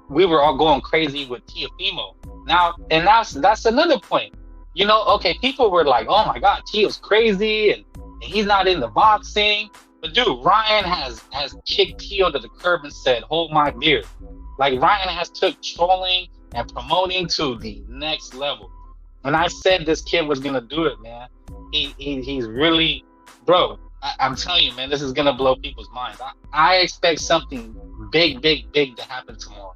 we were all going crazy with Teofimo. Now, and that's another point. Okay, people were like, "Oh my God, Teo's crazy and he's not in the boxing." But dude, Ryan has kicked Teo to the curb and said, "Hold my beer." Like, Ryan has took trolling and promoting to the next level. When I said this kid was gonna do it, man, he's really, bro. I'm telling you, man, this is gonna blow people's minds. I expect something big to happen tomorrow.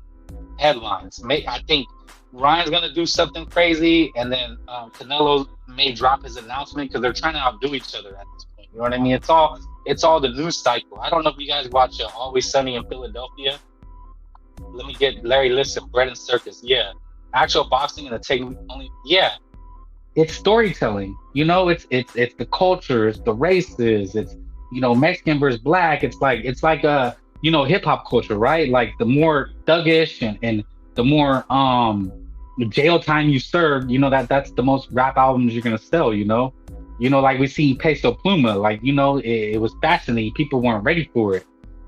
Headlines. I think Ryan's gonna do something crazy, and then Canelo may drop his announcement because they're trying to outdo each other at this point. You know what I mean? It's all the news cycle. I don't know if you guys watch Always Sunny in Philadelphia. Let me get Larry Listen, Bread and Circus. Yeah, actual boxing and the technique only. Yeah, it's storytelling. You know, it's the culture, it's the races, it's, you know, Mexican versus black. It's like you know, hip hop culture, right? Like the more thuggish and the more jail time you serve, you know, that's the most rap albums you're gonna sell. You know, like we see Peso Pluma, like, you know, it was fascinating. People weren't ready for it.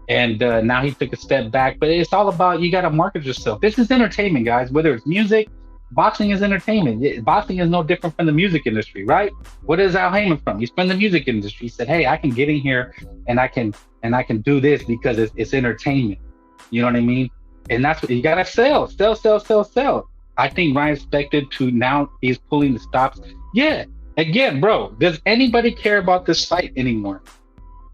And now he took a step back, but it's all about, you got to market yourself. This is entertainment, guys. Whether it's music, boxing is entertainment. Boxing is no different from the music industry, right? What is Al Heyman from? He's from the music industry. He said, hey, I can get in here and I can do this because it's entertainment. You know what I mean? And that's what you got to sell. I think Ryan's expected to, now he's pulling the stops. Yeah. Again, bro, does anybody care about this fight anymore?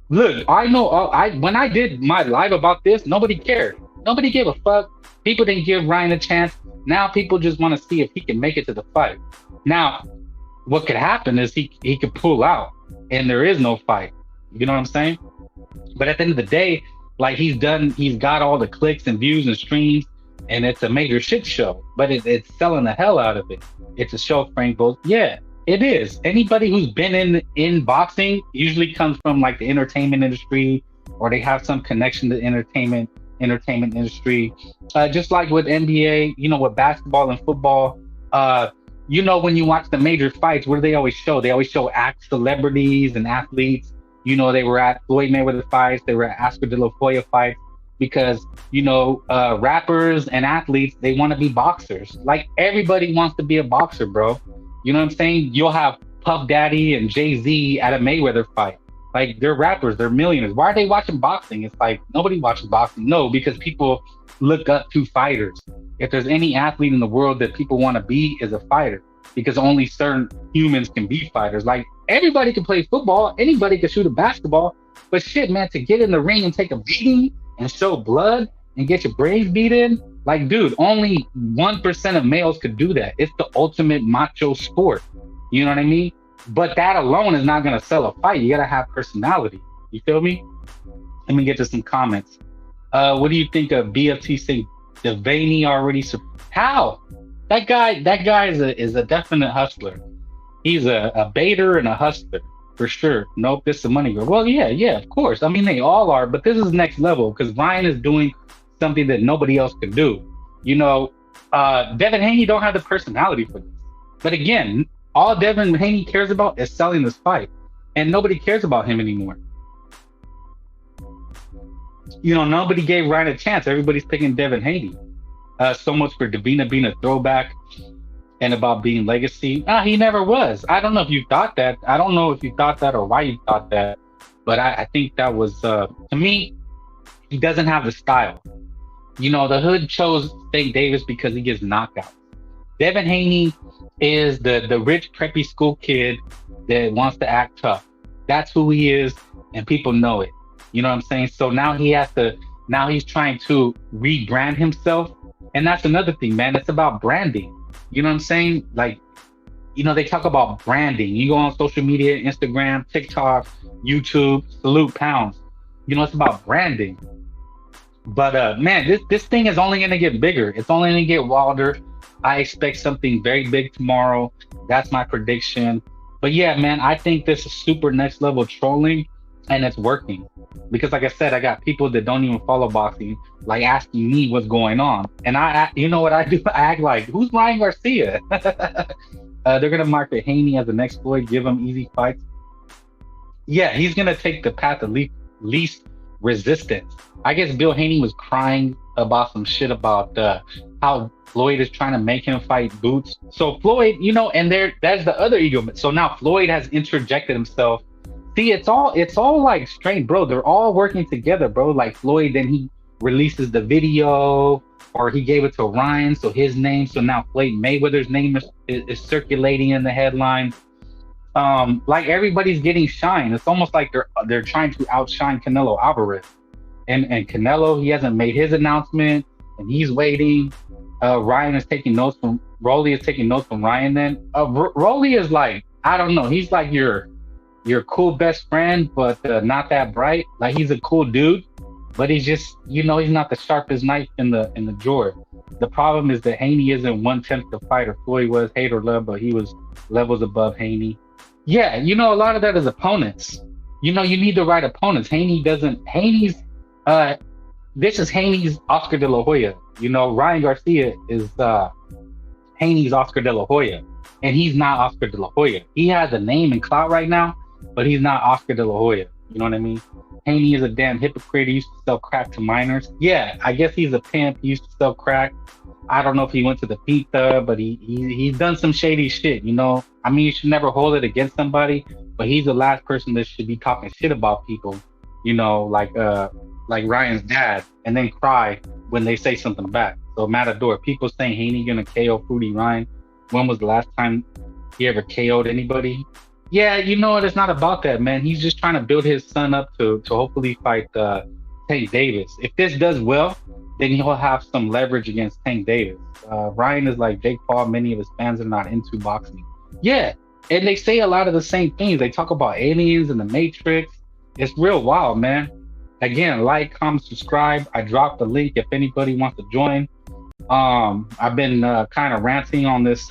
Look, I know when I did my live about this, nobody cared. Nobody gave a fuck. People didn't give Ryan a chance. Now people just want to see if he can make it to the fight. Now, what could happen is he could pull out and there is no fight. You know what I'm saying? But at the end of the day, like, he's got all the clicks and views and streams, and it's a major shit show. But it's selling the hell out of it. It's a show, Frank Bolt. Yeah. It is. Anybody who's been in boxing usually comes from like the entertainment industry, or they have some connection to entertainment industry. Just like with NBA, you know, with basketball and football, you know, when you watch the major fights, what do they always show? They always show celebrities and athletes. You know, they were at Floyd Mayweather fights, they were at Oscar De La Hoya fights, because, you know, rappers and athletes, they want to be boxers. Like, everybody wants to be a boxer, bro. You know what I'm saying? You'll have Puff Daddy and Jay-Z at a Mayweather fight. Like, they're rappers, they're millionaires. Why are they watching boxing? It's like, nobody watches boxing. No, because people look up to fighters. If there's any athlete in the world that people want to be, is a fighter, because only certain humans can be fighters. Like, everybody can play football, anybody can shoot a basketball, but shit, man, to get in the ring and take a beating and show blood and get your brains beat in, like, dude, only 1% of males could do that. It's the ultimate macho sport. You know what I mean? But that alone is not going to sell a fight. You got to have personality. You feel me? Let me get to some comments. What do you think of BFT saying Devin Haney already? How? That guy is a definite hustler. He's a baiter and a hustler for sure. Nope, this is a money girl. Well, yeah, of course. I mean, they all are, but this is next level, because Ryan is doing something that nobody else could do. You know, Devin Haney don't have the personality for this. But again, all Devin Haney cares about is selling this fight, and nobody cares about him anymore. You know, nobody gave Ryan a chance. Everybody's picking Devin Haney. So much for Davina being a throwback and about being legacy. He never was. I don't know if you thought that. I don't know if you thought that or why you thought that. But I think that was, to me, he doesn't have the style. You know, the hood chose Tank Davis because he gets knockouts. Devin Haney is the rich, preppy school kid that wants to act tough. That's who he is, and people know it. You know what I'm saying? So now he's trying to rebrand himself. And that's another thing, man. It's about branding. You know what I'm saying? Like, you know, they talk about branding. You go on social media, Instagram, TikTok, YouTube, salute pounds. You know, it's about branding. But man, this thing is only going to get bigger. It's only going to get wilder. I expect something very big tomorrow. That's my prediction. But yeah, man, I think this is super next level trolling, and it's working. Because like I said, I got people that don't even follow boxing, like, asking me what's going on. And you know what I do? I act like, who's Ryan Garcia? They're going to market Haney as the next Floyd, give him easy fights. Yeah, he's going to take the path of least resistance. I guess Bill Haney was crying about some shit about how Floyd is trying to make him fight Boots. So Floyd, you know, and that's the other ego. So now Floyd has interjected himself. See, it's all like strange, bro. They're all working together, bro. Like Floyd, then he releases the video, or he gave it to Ryan, so his name. So now Floyd Mayweather's name is circulating in the headlines. Like, everybody's getting shine. It's almost like they're trying to outshine Canelo Alvarez. And Canelo, he hasn't made his announcement, and he's waiting. Ryan is taking notes from Rolly is taking notes from Ryan. Then Rolly is like, I don't know. He's like your you're a cool best friend, but not that bright. Like he's a cool dude, but he's just, he's not the sharpest knife in the drawer. The problem is that Haney isn't 1/10 the fighter Floyd was, hate or love, but he was levels above Haney. Yeah, a lot of that is opponents. You need the right opponents. Haney's this is Haney's Oscar de la Hoya. Ryan Garcia is Haney's Oscar de la Hoya, and he's not Oscar de la Hoya. He has a name and clout right now, but he's not Oscar de la Hoya. You know what I mean? Haney is a damn hypocrite. He used to sell crack to minors. Yeah, I guess he's a pimp. He used to sell crack. I don't know if he went to the pizza, but he's done some shady shit. I mean, you should never hold it against somebody, but he's the last person that should be talking shit about people. Like Ryan's dad, and then cry when they say something back. So Matador, people saying Haney gonna KO Fruity Ryan. When was the last time he ever KO'd anybody? Yeah, it's not about that, man. He's just trying to build his son up to hopefully fight Tank Davis. If this does well, then he'll have some leverage against Tank Davis. Ryan is like Jake Paul. Many of his fans are not into boxing. Yeah, and they say a lot of the same things. They talk about aliens and the Matrix. It's real wild, man. Again, like, comment, subscribe. I dropped the link if anybody wants to join. I've been kind of ranting on this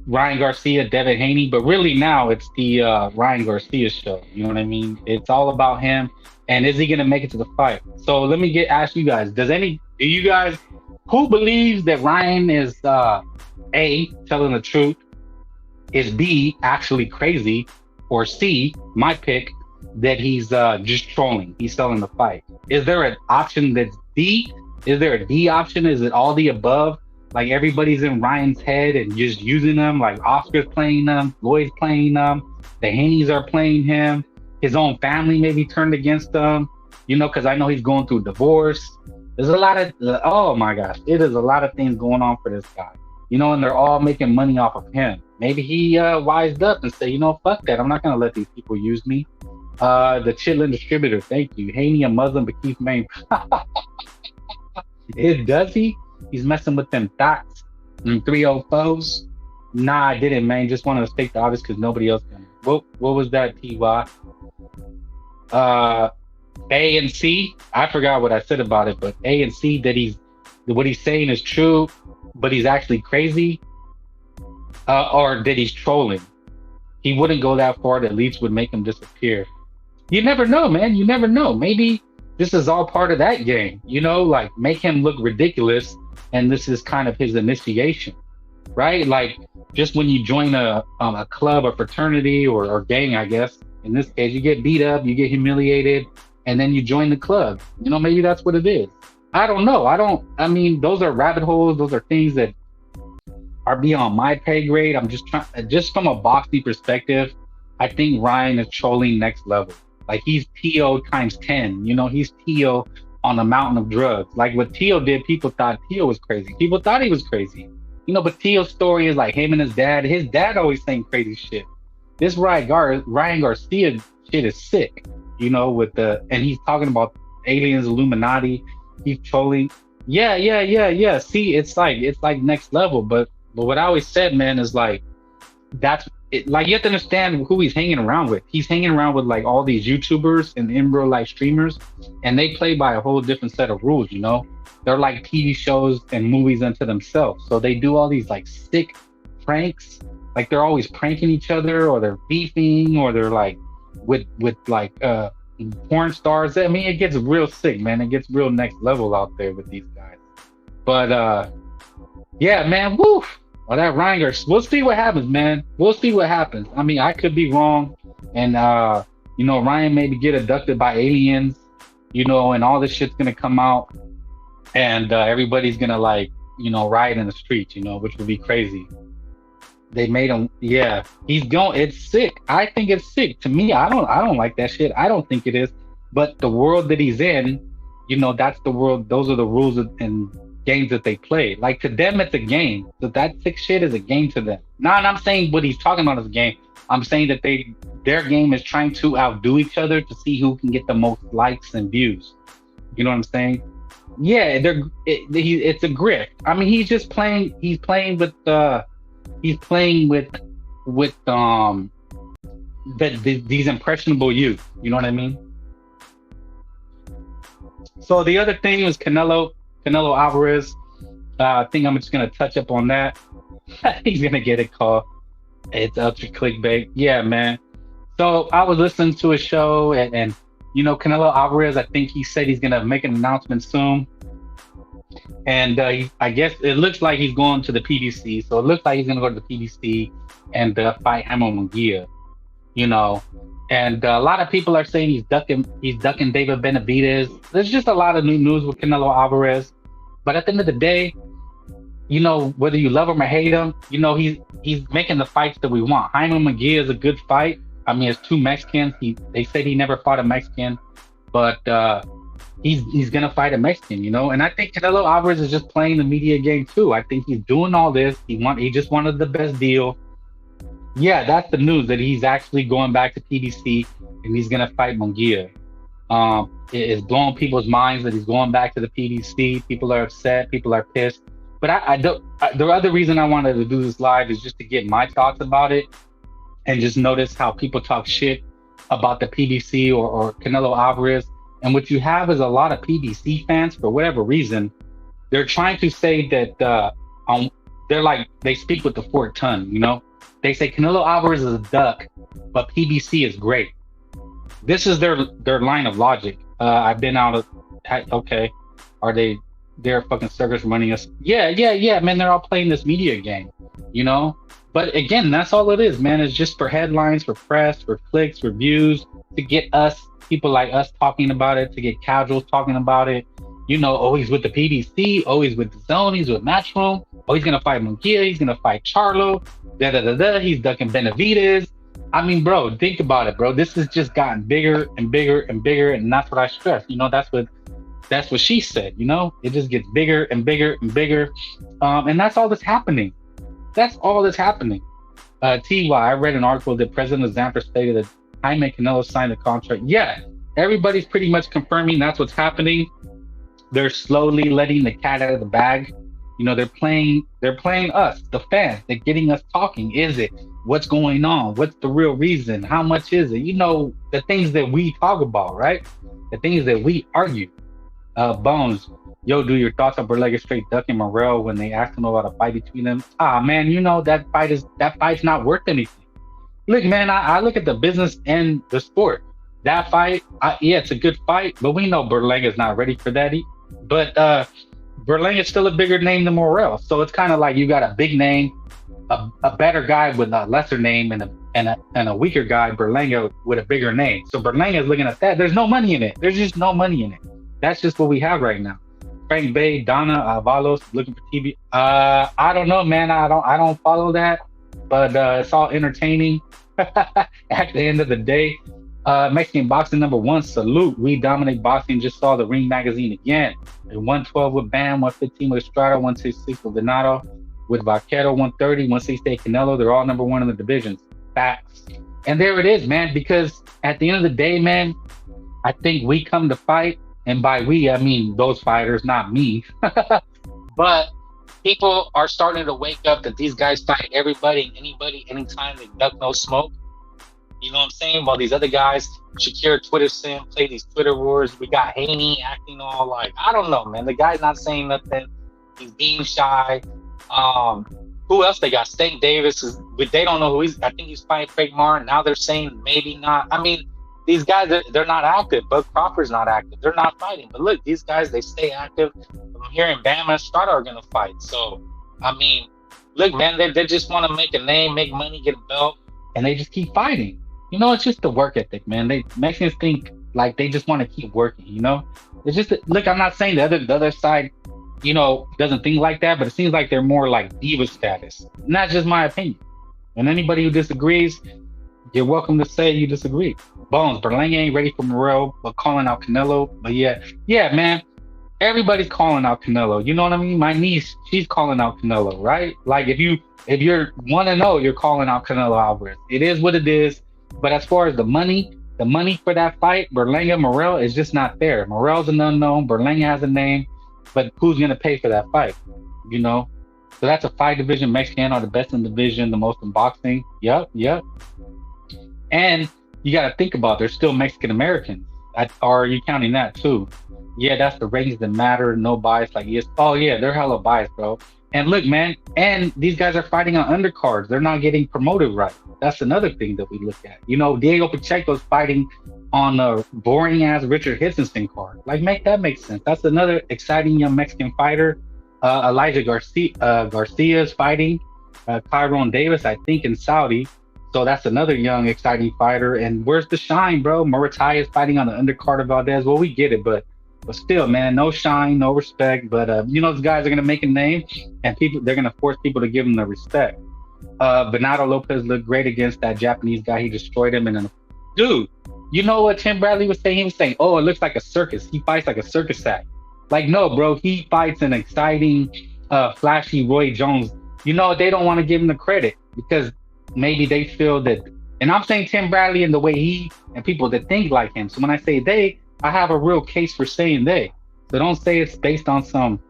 Ryan Garcia, Devin Haney, but really now it's the Ryan Garcia show. You know what I mean? It's all about him, and is he gonna make it to the fight? So let me ask you guys: who believes that Ryan is A, telling the truth, is B, actually crazy, or C, my pick, that he's just trolling, he's selling the fight? Is there an option that's D? Is there a D option? Is it all the above? Like everybody's in Ryan's head and just using them, like Oscar's playing them, Lloyd's playing them, the Haneys are playing him, his own family maybe turned against him, because I know he's going through divorce. There's a lot of, oh my gosh, it is a lot of things going on for this guy, and they're all making money off of him. Maybe he wised up and said, fuck that, I'm not going to let these people use me. The Chitlin distributor, thank you. Haney a Muslim, but keeps main. Does he? He's messing with them thoughts and 304s. Nah, I didn't, man. Just wanted to state the obvious because nobody else can. What was that, TY? A and C. I forgot what I said about it, but A and C, that what he's saying is true, but he's actually crazy, or that he's trolling. He wouldn't go that far. That least would make him disappear. You never know, man. You never know. Maybe this is all part of that game, like make him look ridiculous, and this is kind of his initiation, right? Like just when you join a club or fraternity or gang, I guess in this case, you get beat up, you get humiliated, and then you join the club. Maybe that's what it is. I don't know. I mean, those are rabbit holes. Those are things that are beyond my pay grade. I'm just from a boxing perspective, I think Ryan is trolling next level. Like he's Tio times 10. He's Tio on a mountain of drugs. Like what Tio did, people thought Tio was crazy. People thought he was crazy. But Tio's story is like him and his dad. His dad always saying crazy shit. This Ryan Garcia shit is sick. And he's talking about aliens, Illuminati. He's trolling. Yeah. See, it's like next level. But what I always said, man, is like that's it. Like you have to understand who he's hanging around with. He's hanging around with like all these YouTubers and in real life streamers, and they play by a whole different set of rules. They're like TV shows and movies unto themselves. So they do all these like sick pranks. Like they're always pranking each other, or they're beefing, or they're like with like porn stars. I mean, it gets real sick, man. It gets real next level out there with these guys. But yeah, man, woo. Well, that Ryan Garcia, we'll see what happens, man. We'll see what happens. I mean, I could be wrong, and Ryan maybe get abducted by aliens, and all this shit's gonna come out, and everybody's gonna riot in the streets, which would be crazy. They made him, yeah. It's sick. I think it's sick. To me, I don't like that shit. I don't think it is. But the world that he's in, that's the world. Those are the rules and games that they play. Like to them, it's a game. So that sick shit is a game to them. Not I'm saying what he's talking about is a game. I'm saying that their game is trying to outdo each other to see who can get the most likes and views. You know what I'm saying? Yeah, it's a grift. I mean, he's just playing. He's playing with these impressionable youth. You know what I mean? So the other thing was Canelo Alvarez. I think I'm just gonna touch up on that. He's gonna get a call. It's ultra clickbait. Yeah, man. So I was listening to a show, and you know, Canelo Alvarez, I think he said he's gonna make an announcement soon. And I guess it looks like he's going to the PBC. So it looks like he's gonna go to the PBC and fight Jaime Munguia. You know, and a lot of people are saying he's ducking David Benavidez. There's just a lot of new news with Canelo Alvarez. But at the end of the day, you know, whether you love him or hate him, you know, he's making the fights that we want. Jaime Munguia is a good fight. I mean, it's two Mexicans. They said he never fought a Mexican, but he's gonna fight a Mexican, you know. And I think Canelo Alvarez is just playing the media game too. I think he's doing all this. He just wanted the best deal. Yeah, that's the news, that he's actually going back to PBC and he's gonna fight Munguia. It's blowing people's minds that he's going back to the PBC. People are upset. People are pissed. But the other reason I wanted to do this live is just to get my thoughts about it and just notice how people talk shit about the PBC or Canelo Alvarez. And what you have is a lot of PBC fans, for whatever reason, they're trying to say that they speak with the forked tongue, you know? They say Canelo Alvarez is a duck, but PBC is great. This is their line of logic. I've been out of, okay, they're fucking circus running us. Yeah, man, they're all playing this media game, you know? But again, that's all it is, man. It's just for headlines, for press, for clicks, for views, to get people like us talking about it, to get casuals talking about it. You know, oh, he's with the PBC, oh, he's with the Zone, he's with Matchroom, oh, he's gonna fight Munguia, he's gonna fight Charlo, he's ducking Benavidez. I mean, bro, think about it, bro. This has just gotten bigger and bigger and bigger, and that's what I stress. You know, that's what she said. You know, it just gets bigger and bigger and bigger, and that's all that's happening. That's all that's happening. TY, I read an article that President Zamper stated that Jaime Canelo signed the contract. Yeah, everybody's pretty much confirming that's what's happening. They're slowly letting the cat out of the bag. You know, they're playing us, the fans. They're getting us talking. Is it? What's going on? What's the real reason? How much is it? You know, the things that we talk about, right? The things that we argue. Bones, yo, do your thoughts on Berlega straight ducking Morrell when they asked him about a fight between them? Man, you know, that fight's not worth anything. Look, man, I look at the business and the sport. That fight, yeah, it's a good fight, but we know Berlega's not ready for that. But Berlega's still a bigger name than Morrell, so it's kind of like you got a big name, a better guy with a lesser name, and a weaker guy, Berlega, with a bigger name. So Berlega's looking at that. There's no money in it. There's just no money in it. That's just what we have right now. Frank Bay, Donna Avalos looking for TV. I don't know, man. I don't follow that, but it's all entertaining. At the end of the day, Mexican boxing #1, salute. We dominate boxing. Just saw the Ring magazine again. 112 with Bam, 115 with Estrada, 166 with Venado, with Vaquero, 130, 168 Canelo. They're all #1 in the divisions. Facts. And there it is, man. Because at the end of the day, man, I think we come to fight. And by we, I mean those fighters, not me. But people are starting to wake up that these guys fight everybody and anybody, anytime. They duck no smoke. You know what I'm saying? While these other guys, Shakir Twitter sim, play these Twitter wars. We got Haney acting all like, I don't know, man. The guy's not saying nothing. He's being shy. Who else they got? State Davis. They don't know who he's. I think he's fighting Craig Martin. Now they're saying maybe not. I mean, these guys, they're not active. Bud Crawford's not active. They're not fighting. But look, these guys, they stay active. I'm hearing Bam and Estrada are going to fight. So, I mean, look, man, they just want to make a name, make money, get a belt, and they just keep fighting. You know, it's just the work ethic, man. Mexicans think like they just want to keep working, you know? It's just, look, I'm not saying the other side, you know, doesn't think like that, but it seems like they're more like diva status. And that's just my opinion. And anybody who disagrees, you're welcome to say you disagree. Bones, Berlanga ain't ready for Morrell, but calling out Canelo. But yeah, man, everybody's calling out Canelo. You know what I mean? My niece, she's calling out Canelo, right? Like if you're 1-0, you're calling out Canelo Alvarez. It is what it is. But as far as the money for that fight, Berlanga Morrell is just not there. Morrell's an unknown. Berlanga has a name, but who's gonna pay for that fight? You know, So that's a 5 division. Mexican are the best in the division, the most in boxing. Yep. And you got to think about there's still Mexican Americans. Are you counting that too? Yeah, that's the ratings that matter. No bias. Like yes. Oh yeah, they're hella biased, bro. And look, man, and these guys are fighting on undercards. They're not getting promoted right. That's another thing that we look at. Diego Pacheco's fighting on a boring ass Richard Hitchinson card. Like, make sense. That's another exciting young Mexican fighter. Elijah Garcia is fighting Kyron Davis, I think, in Saudi. So that's another young, exciting fighter. And where's the shine, bro? Muratai is fighting on the undercard of Valdez. Well, we get it, but still, man, no shine, no respect. But those guys are gonna make a name, and they're gonna force people to give them the respect. Bernardo Lopez looked great against that Japanese guy. He destroyed him. Dude, you know what Tim Bradley was saying? He was saying, "Oh, it looks like a circus. He fights like a circus act." Like, no, bro, he fights an exciting, flashy Roy Jones. They don't want to give him the credit because maybe they feel that. And I'm saying Tim Bradley and the way he and people that think like him. So when I say they, I have a real case for saying they. So don't say it's based on some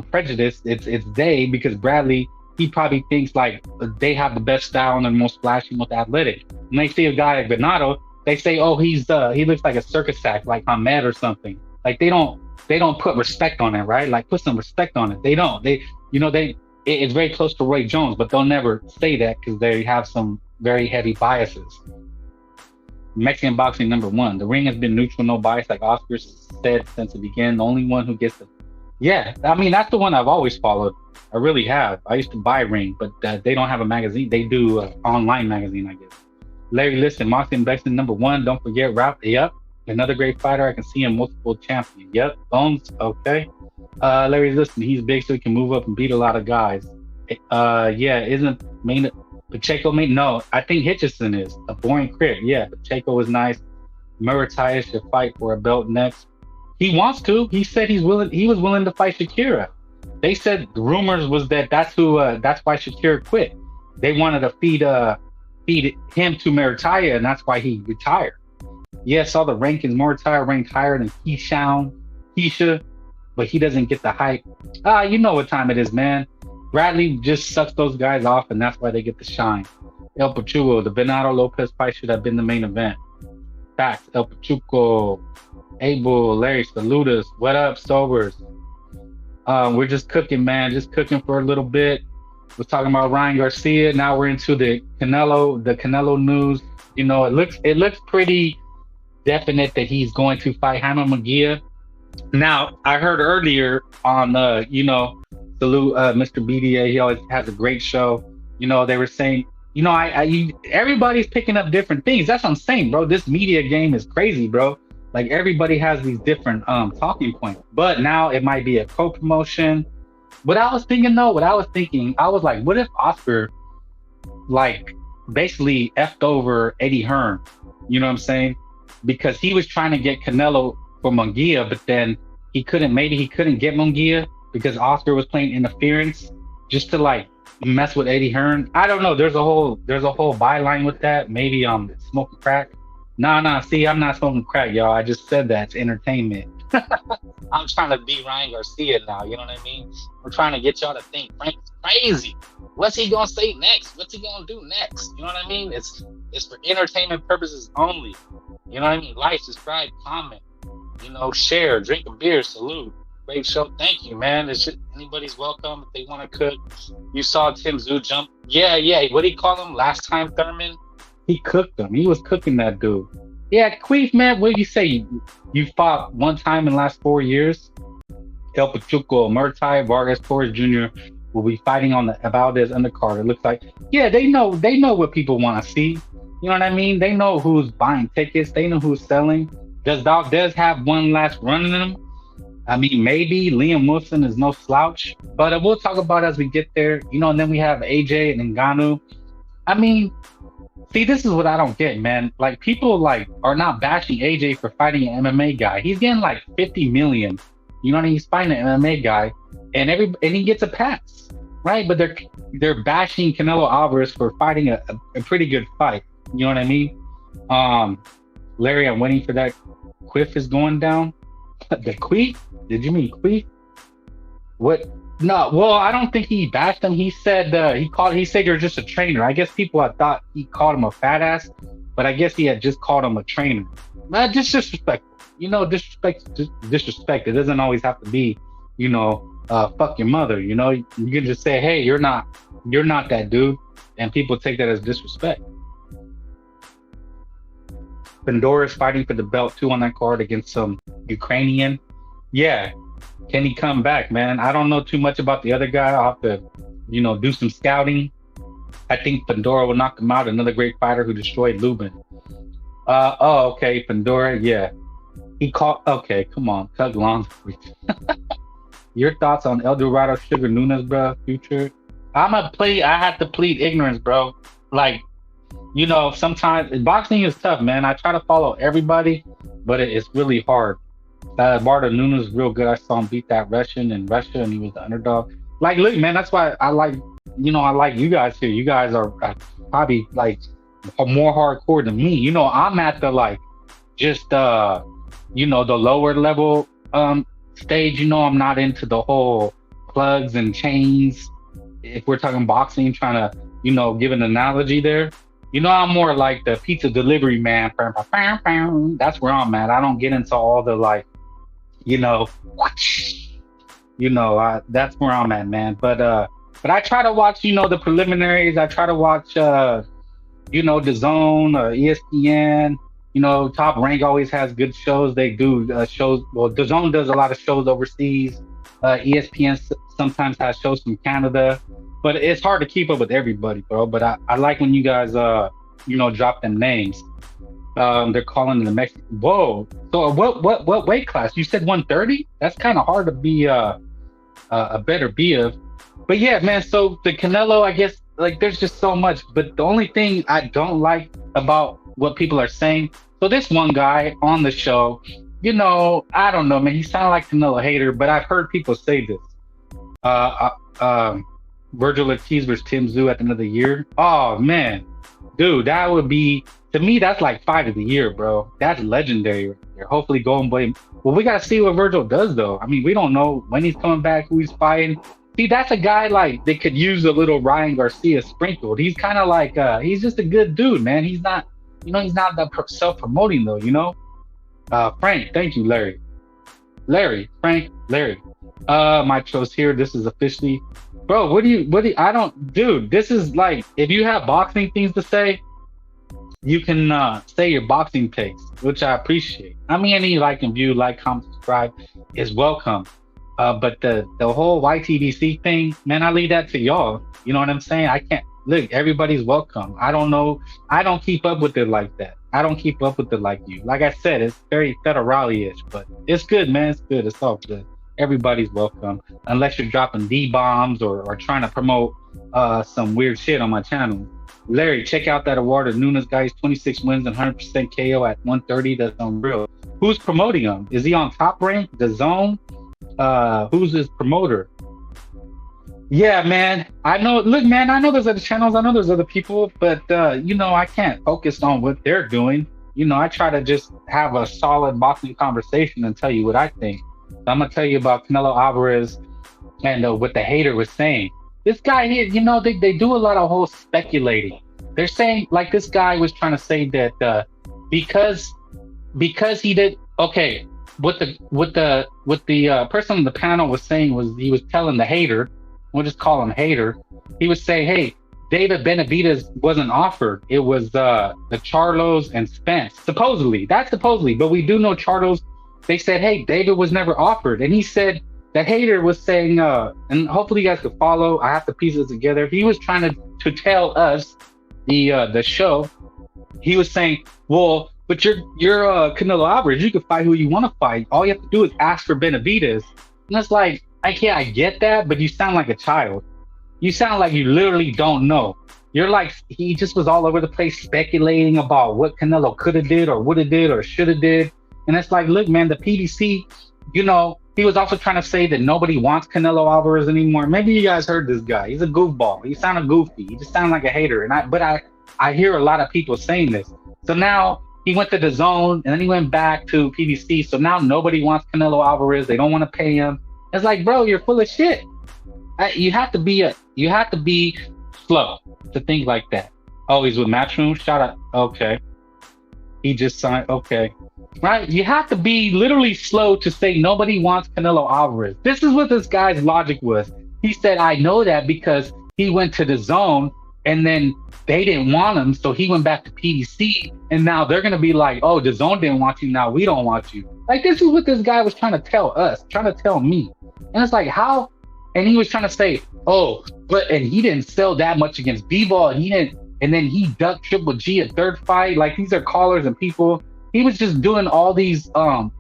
prejudice. It's they, because Bradley, he probably thinks like they have the best style and the most flashy, most athletic. When they see a guy like Bernardo, they say, "Oh, he looks like a circus act, like Ahmed or something." Like they don't put respect on it, right? Like put some respect on it. They don't. It's very close to Roy Jones, but they'll never say that because they have some very heavy biases. Mexican boxing #1. The ring has been neutral, no bias, like Oscar said since the beginning. The only one who gets the. Yeah, I mean that's the one I've always followed. I really have. I used to buy Ring, but they don't have a magazine. They do an online magazine, I guess. Larry Liston, boxing boxing #1. Don't forget Ralph. Yep, another great fighter. I can see him multiple champion. Yep, Bones. Okay. Larry Liston, he's big, so he can move up and beat a lot of guys. Yeah, isn't main Pacheco main? No, I think Hitchison is a boring crib. Yeah, Pacheco is nice. Muratai should fight for a belt next. He wants to. He said he was willing to fight Shakira. They said the rumors was that's why Shakira quit. They wanted to feed him to Muratai, and that's why he retired. Yes, all the rankings, Muratai ranked higher than Keisha, but he doesn't get the hype. You know what time it is, man. Bradley just sucks those guys off, and that's why they get the shine. El Pachuco, the Bernardo Lopez fight should have been the main event. Facts. El Pachuco, Abel, Larry, Saludas. What up, Sobers? We're just cooking, man. Just cooking for a little bit. We're talking about Ryan Garcia. Now we're into the Canelo news. It looks pretty definite that he's going to fight Jaime Munguia. Now, I heard earlier on, salute Mr. BDA. He always has a great show. They were saying, everybody's picking up different things. That's what I'm saying, bro. This media game is crazy, bro. Like everybody has these different talking points. But now it might be a co-promotion. What I was thinking, I was like, what if Oscar, like, basically effed over Eddie Hearn? You know what I'm saying? Because he was trying to get Canelo for Munguia, but then he couldn't get Munguia because Oscar was playing interference just to like mess with Eddie Hearn. I don't know. There's a whole byline with that. Maybe smoking crack. Nah. See, I'm not smoking crack, y'all. I just said that. It's entertainment. I'm trying to be Ryan Garcia now. You know what I mean? We're trying to get y'all to think Frank's crazy. What's he gonna say next? What's he gonna do next? You know what I mean? It's for entertainment purposes only. You know what I mean? Like, subscribe, comment. Share, drink a beer, salute. Great show. Thank you, man. Anybody's welcome if they want to cook. You saw Tim Zoo jump. Yeah. What did he call him last time, Thurman? He cooked him. He was cooking that dude. Yeah, Queef, man, what do you say? You fought one time in the last 4 years? El Pachuco, Murtai, Vargas, Torres Jr. will be fighting on the Valdez undercard. It looks like, yeah, they know what people want to see. You know what I mean? They know who's buying tickets. They know who's selling. Does Valdez have one last run in him? I mean, maybe. Liam Wilson is no slouch. But we'll talk about it as we get there. And then we have AJ and Ngannou. I mean, see, this is what I don't get, man. Like, people are not bashing AJ for fighting an MMA guy. He's getting like 50 million. You know what I mean? He's fighting an MMA guy, and he gets a pass, right? But they're bashing Canelo Alvarez for fighting a pretty good fight. You know what I mean? Larry, I'm waiting for that. Quiff is going down. The Queef? Did you mean Queef? What No, well, I don't think he bashed him. He said he said you're just a trainer. I guess people had thought he called him a fat ass, but I guess he had just called him a trainer. Just disrespectful. You know, disrespect. It doesn't always have to be, you know, fuck your mother. You know, you can just say, hey, you're not that dude, and people take that as disrespect. Pandora's fighting for the belt too on that card against some Ukrainian. Yeah. Can he come back, man? I don't know too much about the other guy. I'll have to, you know, do some scouting. I think Pandora will knock him out. Another great fighter who destroyed Lubin. Okay, Pandora, yeah. He caught, okay, come on, tug long. Your thoughts on El Dorado Sugar Nunes, bro, future? I have to plead ignorance, bro. Like, you know, sometimes boxing is tough, man. I try to follow everybody, but it's really hard. Barda Nunes is real good. I saw him beat that Russian in Russia, and he was the underdog. Like, look, man, that's why I like you guys here. You guys are probably like more hardcore than me. You know, I'm at the like just you know, the lower level stage. You know, I'm not into the whole plugs and chains. If we're talking boxing, trying to, you know, give an analogy there. You know, I'm more like the pizza delivery man. That's where I'm at. I don't get into all the like, you know, that's where I'm at, man. But I try to watch, you know, the preliminaries. I try to watch, you know, the Zone, ESPN. You know, Top Rank always has good shows. They do shows. Well, the Zone does a lot of shows overseas. ESPN sometimes has shows from Canada. But it's hard to keep up with everybody, bro. But I like when you guys, you know, drop them names. They're calling the Mexican. Whoa. So what weight class? You said 130? That's kind of hard to be a better be of. But yeah, man. So the Canelo, I guess, like, there's just so much. But the only thing I don't like about what people are saying. So this one guy on the show, you know, I don't know, man. He sounded like Canelo hater, but I've heard people say this. Virgil Ortiz versus Tim Tszyu at the end of the year. Oh man, dude, that would be, to me, that's like fight of the year, bro. That's legendary right there. Hopefully Golden Boy. Well, we gotta see what Virgil does though. I mean, we don't know when he's coming back, who he's fighting. See, that's a guy like they could use a little Ryan Garcia sprinkled. He's kind of like he's just a good dude, man. He's not, you know, he's not that self-promoting though, you know. Frank, thank you, Larry. Frank, Larry. My choice here. This is officially. Bro, what do you, dude, this is like, if you have boxing things to say, you can say your boxing takes, which I appreciate. I mean, any like and view, like, comment, subscribe is welcome. But the whole YTDC thing, man, I leave that to y'all. You know what I'm saying? I can't, look, everybody's welcome. I don't know. I don't keep up with it like that. I don't keep up with it like you. Like I said, it's very federale-ish, but it's good, man. It's good. It's all good. Everybody's welcome, unless you're dropping D-bombs or trying to promote some weird shit on my channel. Larry, check out that award of Nunes, guys. 26 wins and 100% KO at 130. That's unreal. Who's promoting him? Is he on Top Rank, The Zone? Who's his promoter? Yeah, man. I know. Look, man, I know there's other channels. I know there's other people, but you know, I can't focus on what they're doing. You know, I try to just have a solid boxing conversation and tell you what I think. I'm gonna tell you about Canelo Alvarez and what the hater was saying. This guy here, you know, they do a lot of whole speculating. They're saying, like, this guy was trying to say that because he did okay. What the person on the panel was saying was, he was telling the hater, we'll just call him hater. He was saying, hey, David Benavidez wasn't offered. It was the Charlos and Spence. Supposedly, but we do know Charlos. They said, hey, David was never offered. And he said, the hater was saying, and hopefully you guys could follow, I have to piece this together. He was trying to tell us, the show, he was saying, well, but you're Canelo Alvarez, you can fight who you want to fight. All you have to do is ask for Benavidez. And it's like, I get that, but you sound like a child. You sound like you literally don't know. You're like, he just was all over the place speculating about what Canelo could have did or would have did or should have did. And it's like, look, man, the PDC, you know, he was also trying to say that nobody wants Canelo Alvarez anymore. Maybe you guys heard this guy. He's a goofball. He sounded goofy. He just sounded like a hater. But I hear a lot of people saying this. So now he went to the Zone and then he went back to PDC. So now nobody wants Canelo Alvarez. They don't want to pay him. It's like, bro, you're full of shit. You have to be slow to think like that. Oh, he's with Matchroom. Shout out. Okay, he just signed. Okay, right. You have to be literally slow to say nobody wants Canelo Alvarez. This is what this guy's logic was. He said, I know that because he went to the zone and then they didn't want him, so he went back to PDC, and now they're gonna be like, oh, the zone didn't want you, now we don't want you. Like, this is what this guy was trying to tell us, trying to tell me. And it's like, how? And he was trying to say, oh, and he didn't sell that much against B-Ball, and he didn't, and then he ducked Triple G a third fight. Like, these are callers and people. He was just doing all these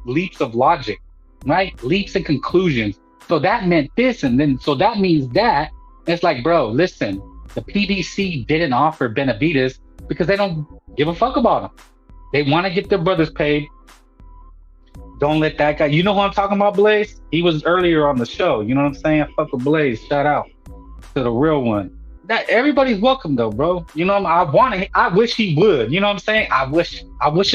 leaps of logic, right? Leaps and conclusions. So that meant this, and then so that means that. It's like, bro, listen, the PDC didn't offer Benavidez because they don't give a fuck about him. They want to get their brothers paid. Don't let that guy. You know who I'm talking about, Blaze? He was earlier on the show. You know what I'm saying? Fuck with Blaze. Shout out to the real one. That everybody's welcome though, bro. You know, I wish he would. You know what I'm saying? I wish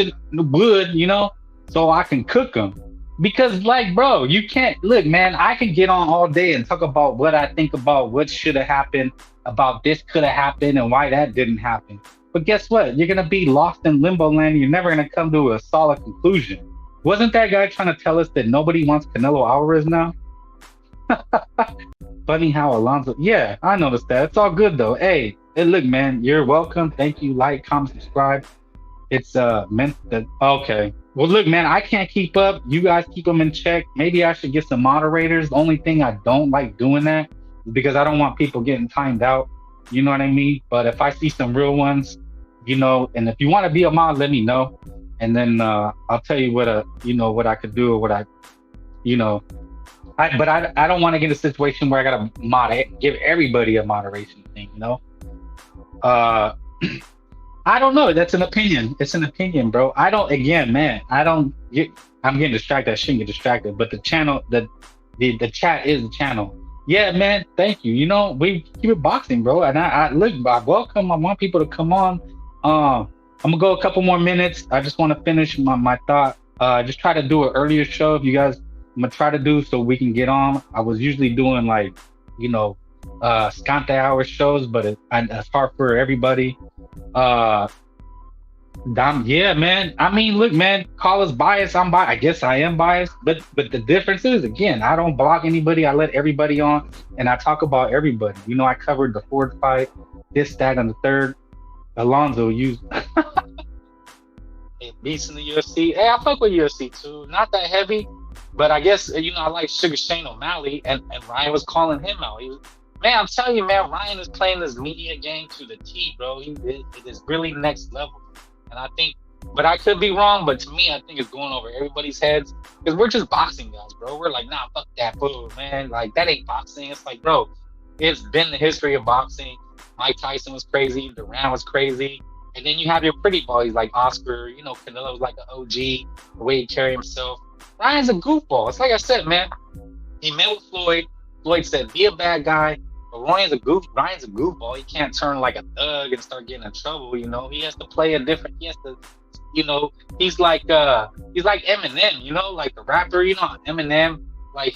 it would. You know, so I can cook him. Because, like, bro, you can't look, man. I can get on all day and talk about what I think about what should have happened, about this could have happened, and why that didn't happen. But guess what? You're gonna be lost in limbo land. You're never gonna come to a solid conclusion. Wasn't that guy trying to tell us that nobody wants Canelo Alvarez now? Funny how Alonzo. Yeah, I noticed that. It's all good though. Hey, look, man, you're welcome. Thank you. Like, comment, subscribe. It's meant that. Okay. Well, look, man, I can't keep up. You guys keep them in check. Maybe I should get some moderators. The only thing I don't like doing that is because I don't want people getting timed out. You know what I mean? But if I see some real ones, you know, and if you want to be a mod, let me know. And then I'll tell you what I could do, or what I, you know. But I don't want to get in a situation where I gotta give everybody a moderation thing, you know. I don't know. That's an opinion. It's an opinion, bro. I'm getting distracted. I shouldn't get distracted. But the channel, the chat is the channel. Yeah, man. Thank you. You know, we keep it boxing, bro. And I welcome. I want people to come on. I'm gonna go a couple more minutes. I just want to finish my thought. Just try to do an earlier show if you guys. I'm gonna try to do so we can get on. I was usually doing like, you know, Scante hour shows, but it's hard for everybody. Yeah, man. I mean, look, man, call us biased. I'm biased. I guess I am biased, but the difference is, again, I don't block anybody. I let everybody on, and I talk about everybody. You know, I covered the Ford fight, this, that, and the third. Alonzo used beats in the UFC. Hey, I fuck with UFC too. Not that heavy, but I guess, you know, I like Sugar Shane O'Malley, and Ryan was calling him out. Man, I'm telling you, man, Ryan is playing this media game to the T, bro. It is really next level. And I think, but I could be wrong, but to me, I think it's going over everybody's heads, because we're just boxing guys, bro. We're like, nah, fuck that, boo, man. Like, that ain't boxing. It's like, bro, it's been the history of boxing. Mike Tyson was crazy. Duran was crazy. And then you have your pretty boys like Oscar, you know, Canelo's like an OG, the way he carry himself. Ryan's a goofball. It's like I said, man. He met with Floyd. Floyd said, be a bad guy. But Ryan's a goofball. He can't turn like a thug and start getting in trouble, you know. He has to play he has to, you know, he's like Eminem, you know, like the rapper, you know, Eminem, like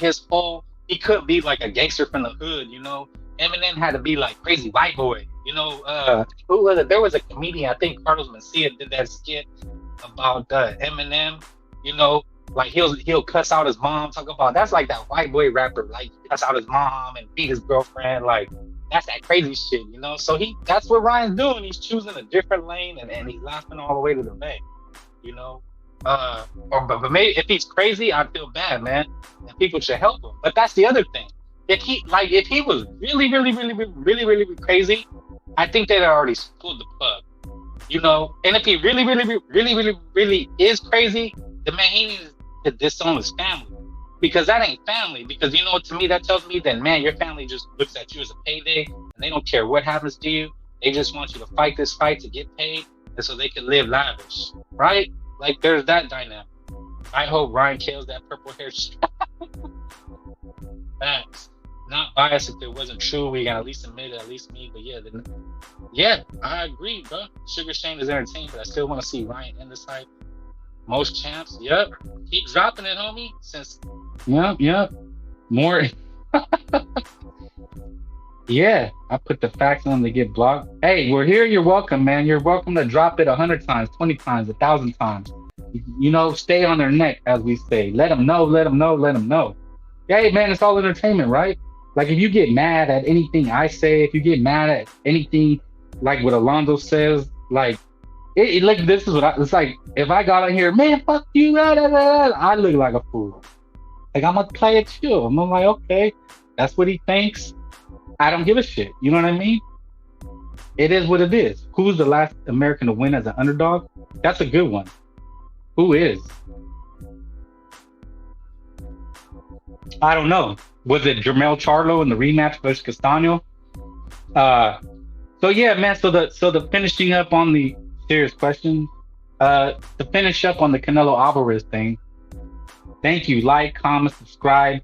he could be like a gangster from the hood, you know. Eminem had to be like crazy white boy, you know. Who was it? There was a comedian, I think Carlos Mencia did that skit about Eminem, you know, like he'll cuss out his mom, talk about that's like that white boy rapper, like cuss out his mom and beat his girlfriend, like that's that crazy shit, you know. So that's what Ryan's doing. He's choosing a different lane, and he's laughing all the way to the bank, you know. But maybe if he's crazy, I feel bad, man, and people should help him. But that's the other thing. If he was really crazy, I think they'd already pulled the plug, you know. And if he really is crazy, the man, he needs to disown his family, because that ain't family. Because, you know, to me, that tells me that, man, your family just looks at you as a payday, and they don't care what happens to you. They just want you to fight this fight to get paid, and so they can live lavish, right? Like, there's that dynamic. I hope Ryan kills that purple hair. Facts. Not biased. If it wasn't true, we can at least admit it, at least me. But yeah, I agree, bro. Sugar Shane is entertaining, but I still want to see Ryan in this fight. Most champs, yep. Keep dropping it, homie. Since, yep. More. Yeah, I put the facts on to get blocked. Hey, we're here. You're welcome, man. You're welcome to drop it 100 times, 20 times, 1,000 times. You know, stay on their neck, as we say. Let them know, let them know, let them know. Hey, man, it's all entertainment, right? Like, if you get mad at anything I say, if you get mad at anything, like what Alonzo says, like, like this is what it's like. If I got on here, man, fuck you, I look like a fool. Like, I'm gonna play it chill. I'm like, okay, that's what he thinks. I don't give a shit. You know what I mean? It is what it is. Who's the last American to win as an underdog? That's a good one. Who is? I don't know. Was it Jermell Charlo in the rematch versus Castano? So yeah, man. So the finishing up on the serious question. To finish up on the Canelo Alvarez thing. Thank you. Like, comment, subscribe.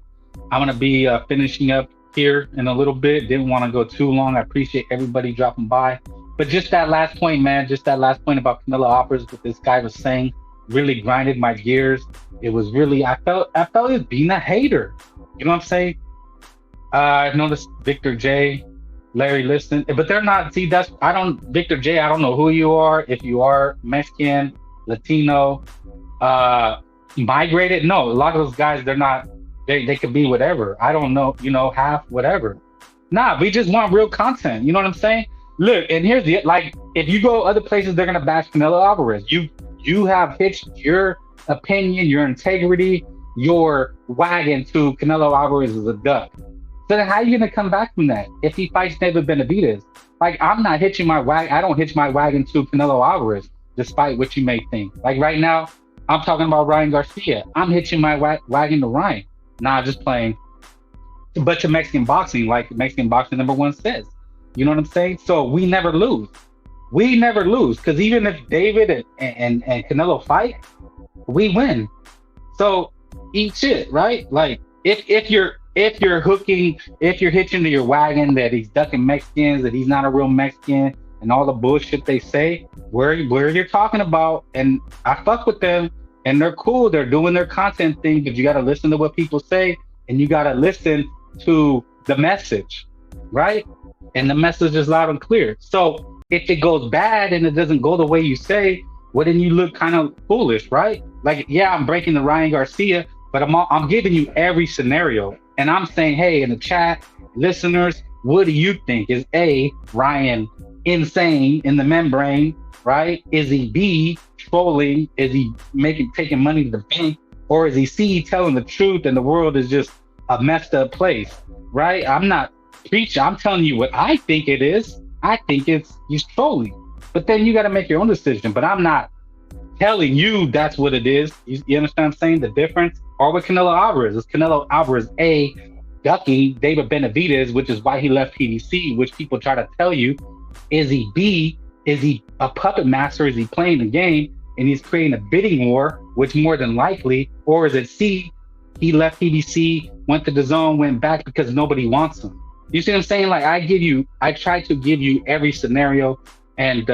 I'm gonna be finishing up here in a little bit. Didn't want to go too long. I appreciate everybody dropping by. But just that last point, man. Just that last point about Canelo Alvarez, what this guy was saying, really grinded my gears. It was really, I felt he was being a hater. You know what I'm saying? I've noticed Victor J, Larry, listen, but they're not. See, Victor J. I don't know who you are. If you are Mexican, Latino, migrated. No, a lot of those guys, they're not. They could be whatever. I don't know. You know, half whatever. Nah, we just want real content. You know what I'm saying? Look, and here's the like. If you go other places, they're gonna bash Canelo Alvarez. You have hitched your opinion, your integrity, your wagon to Canelo Alvarez as a duck. So then how are you going to come back from that if he fights David Benavidez? Like, I'm not hitching my wagon. I don't hitch my wagon to Canelo Alvarez, despite what you may think. Like right now, I'm talking about Ryan Garcia. I'm hitching my wagon to Ryan. Nah, just playing. But to Mexican boxing, like Mexican boxing #1 says. You know what I'm saying? So we never lose. We never lose. Because even if David and Canelo fight, we win. So eat shit, right? Like if you're hitching to your wagon that he's ducking Mexicans, that he's not a real Mexican, and all the bullshit they say, where you're talking about, and I fuck with them, and they're cool, they're doing their content thing, but you gotta listen to what people say, and you gotta listen to the message, right? And the message is loud and clear. So if it goes bad and it doesn't go the way you say, well, then you look kind of foolish, right? Like, yeah, I'm breaking the Ryan Garcia, but I'm giving you every scenario. And I'm saying, hey, in the chat, listeners, what do you think? Is A, Ryan insane in the membrane, right? Is he B, trolling? Is he taking money to the bank? Or is he C, telling the truth and the world is just a messed up place, right? I'm not preaching. I'm telling you what I think it is. I think he's trolling. But then you got to make your own decision. But I'm not telling you that's what it is. You understand what I'm saying? The difference? Or with Canelo Alvarez. Is Canelo Alvarez A, ducking David Benavidez, which is why he left PDC, which people try to tell you? Is he B, is he a puppet master? Is he playing the game and he's creating a bidding war, which more than likely? Or is it C, he left PDC, went to the zone, went back because nobody wants him? You see what I'm saying? Like, I try to give you every scenario and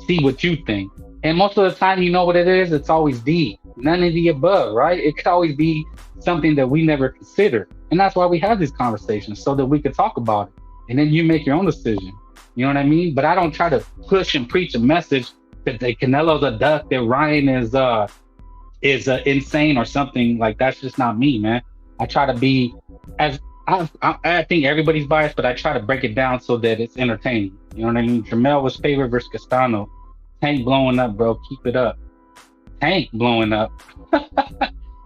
see what you think. And most of the time, you know what it is? It's always D, none of the above, right? It could always be something that we never considered. And that's why we have these conversations, so that we could talk about it. And then you make your own decision. You know what I mean? But I don't try to push and preach a message that Canelo's a duck, that Ryan is insane or something. Like, that's just not me, man. I try to be I think everybody's biased, but I try to break it down so that it's entertaining. You know what I mean? Jermell was favored versus Castano. Tank blowing up, bro. Keep it up. Tank blowing up.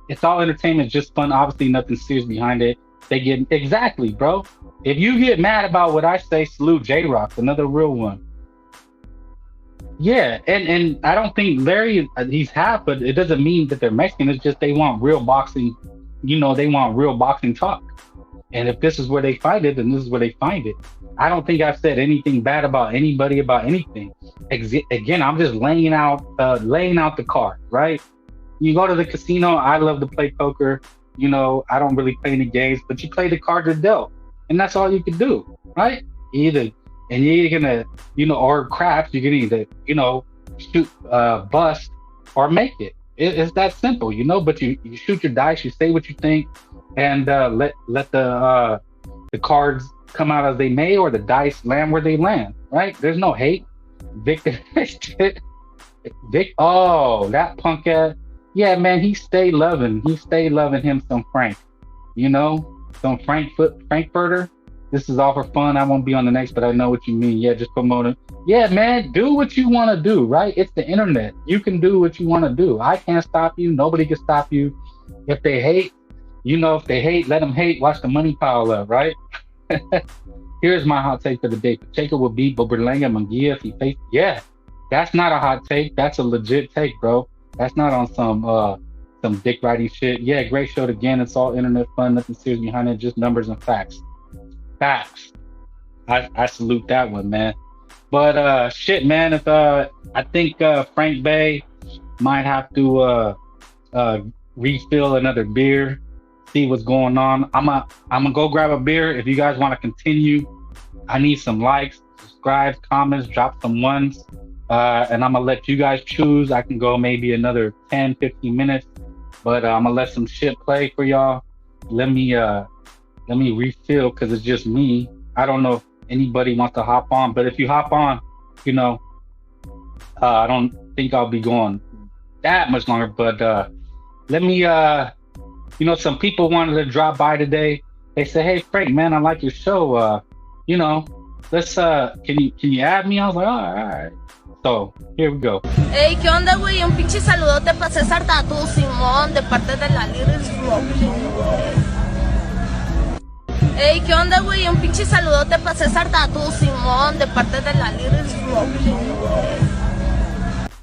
It's all entertainment, just fun. Obviously, nothing serious behind it. They get exactly, bro. If you get mad about what I say, salute J-Rock, another real one. Yeah, and I don't think Larry, he's half, but it doesn't mean that they're Mexican. It's just they want real boxing. You know, they want real boxing talk. And if this is where they find it, then this is where they find it. I don't think I've said anything bad about anybody about anything. Again, I'm just laying out the card, right? You go to the casino. I love to play poker. You know, I don't really play any games, but you play the cards you're dealt, and that's all you can do, right? You're either gonna, you know, or craps. You're gonna either, you know, shoot, bust, or make it. It's that simple, you know. But you shoot your dice. You say what you think. And let the cards come out as they may, or the dice land where they land, right? There's no hate. Victor, oh, that punk ass. Yeah, man, he stayed loving him some Frank, you know, some Frankfurter. This is all for fun. I won't be on the next, but I know what you mean. Yeah, just promote it. Yeah, man, do what you want to do, right? It's the internet. You can do what you want to do. I can't stop you. Nobody can stop you. If they hate, you know, if they hate, let them hate. Watch the money pile up, right? Here's my hot take for the day. Pacheco will beat Boberlanga Munguia if he faced. Yeah, that's not a hot take. That's a legit take, bro. That's not on some dick riding shit. Yeah, great show again. It's all internet fun. Nothing serious behind it. Just numbers and facts. Facts. I salute that one, man. But shit, man. If I think Frank Bay might have to refill another beer. See what's going on. I'm gonna go grab a beer. If you guys want to continue, I need some likes, subscribes, comments, drop some ones, and I'm gonna let you guys choose. I can go maybe another 10-15 minutes, but I'm gonna let some shit play for y'all. Let me refill, because it's just me. I don't know if anybody wants to hop on, but if you hop on, you know, I don't think I'll be going that much longer, but let me you know, some people wanted to drop by today. They said, hey, Frank, man, I like your show. You know, let's, can you add me? I was like, all right. So, here we go. Hey, ¿qué onda, güey? Un pinche saludote para César Tatu, Simón, de parte de la Little Rolling, güey. Hey, ¿qué onda, güey? Un pinche saludote para César Tatu, Simón, de parte de la Little Rolling, güey.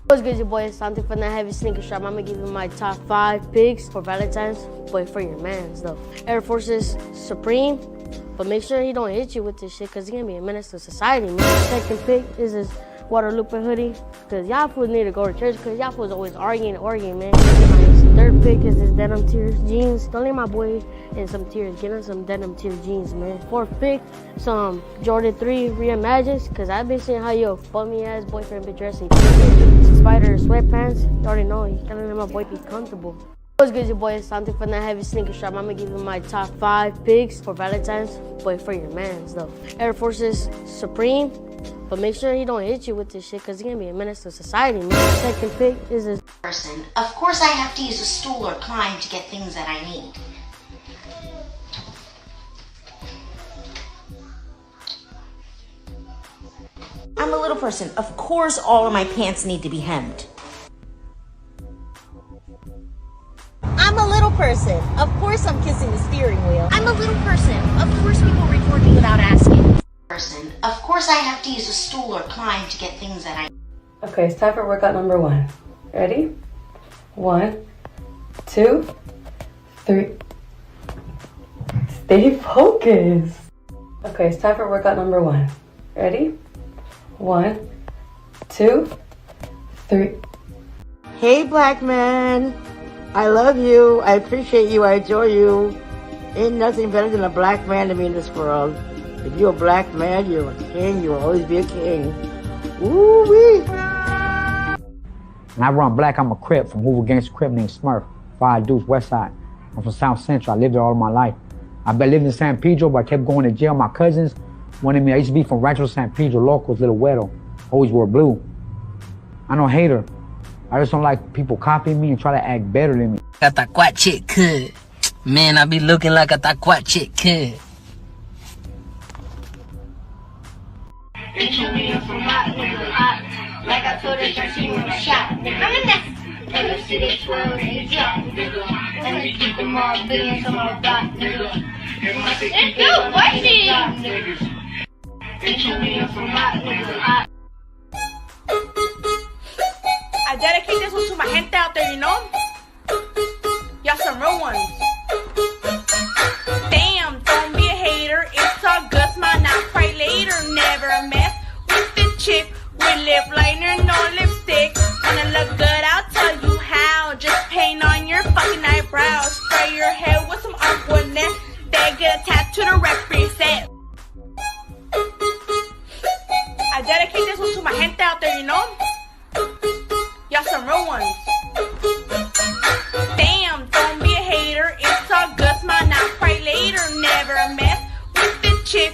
What's good, your boy? It's something from that heavy sneaker shop. I'm gonna give you my top 5 picks for Valentine's, but for your mans though. Air Forces Supreme, but make sure he don't hit you with this shit, cause he's gonna be a menace to society, man. Second pick is this Guadalupe hoodie, cause y'all fools need to go to church, cause y'all fools always arguing, man. Third pick is this denim tier jeans. Don't leave my boy in some tears. Get him some denim tier jeans, man. Fourth pick, some Jordan 3 Reimagines, cause I've been seeing how your bummy ass boyfriend be dressing. Spider sweatpants, you already know, you gotta let my boy be comfortable. What's good, your boy? It's something from that heavy sneaker shop. I'm gonna give you my top 5 picks for Valentine's, but for your mans though. Air Forces Supreme, but make sure he don't hit you with this shit, cause he's gonna be a menace to society, man. Second pick is this Person. Of course I have to use a stool or climb to get things that I need. I'm a little person. Of course all of my pants need to be hemmed. I'm a little person. Of course I'm kissing the steering wheel. I'm a little person. Of course people record me without asking. Person. Of course I have to use a stool or climb to get things that I need. Okay, it's time for workout number 1. Ready? 1, 2, 3. Stay focused. Okay, it's time for workout number 1. Ready? 1, 2, 3. Hey, black man. I love you. I appreciate you. I adore you. Ain't nothing better than a black man to me in this world. If you're a black man, you're a king. You will always be a king. Ooh-wee. And I run black. I'm a Crip from Hoover Gangster Crip named Smurf. 5 Deuce West Side. I'm from South Central. I lived there all my life. I've been living in San Pedro, but I kept going to jail. My cousins wanted me. I used to be from Rancho San Pedro, locals, Little Güero. Always wore blue. I no hater. I just don't like people copying me and try to act better than me. Got that quack chick could. Man, I be looking like a that quack chick could. Like I told her, she was shot. I'm in that. Let the city swirl and you drop, nigga. And we keep them all billions on my block, nigga. Let's go, Bushy! I dedicate this one to my gente out there, you know? Y'all some real ones. Damn, don't be a hater. It's all good, smile, not cry later. Never mess with the chick with lip liner, no lipstick. Wanna look good, I'll tell you how. Just paint on your fucking eyebrows. Spray your hair with some aquanet. They get a tattoo to represent. I dedicate this one to my gente out there, you know? Y'all some real ones. Damn, don't be a hater. It's all good, smile, not cry later. Never mess with the chick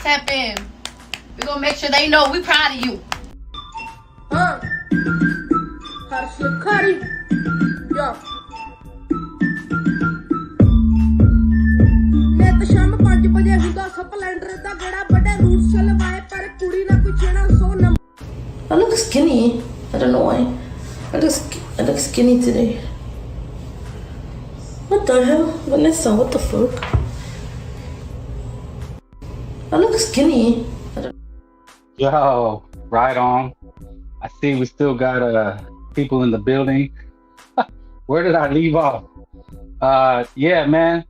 tap in. We're gonna make sure they know we proud of you. Yo. ਨੇ ਤਾਂ ਸ਼ਾਮ 5 ਵਜੇ ਹੁੰਦਾ Splendor ਦਾ ਬੜਾ ਵੱਡੇ route ਚਲਵਾਏ ਪਰ ਕੁੜੀ ਨਾ ਕੋਈ ਛੇੜਾ 100 number I look skinny. I don't know why. I look skinny today. What the hell? Vanessa, what the fuck? I look skinny. Yo, right on. I see we still got people in the building. Where did I leave off? Yeah, man.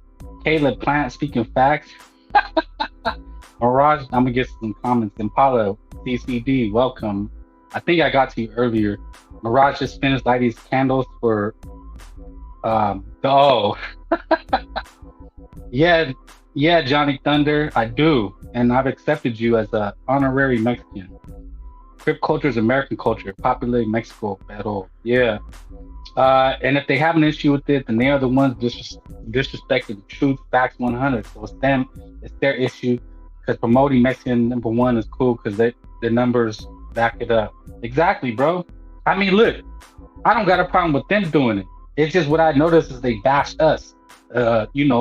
Caleb Plant speaking facts. Mirage, I'm gonna get some comments. Impala, CCD, welcome. I think I got to you earlier. Mirage just finished lighting these candles for yeah, Johnny Thunder, I do. And I've accepted you as an honorary Mexican. Crip culture is American culture, populated Mexico at all. Yeah. And if they have an issue with it, then they are the ones disrespecting truth, facts 100. So it's them, it's their issue. Because promoting Mexican #1 is cool because their numbers back it up. Exactly, bro. I mean, look, I don't got a problem with them doing it. It's just what I noticed is they bash us,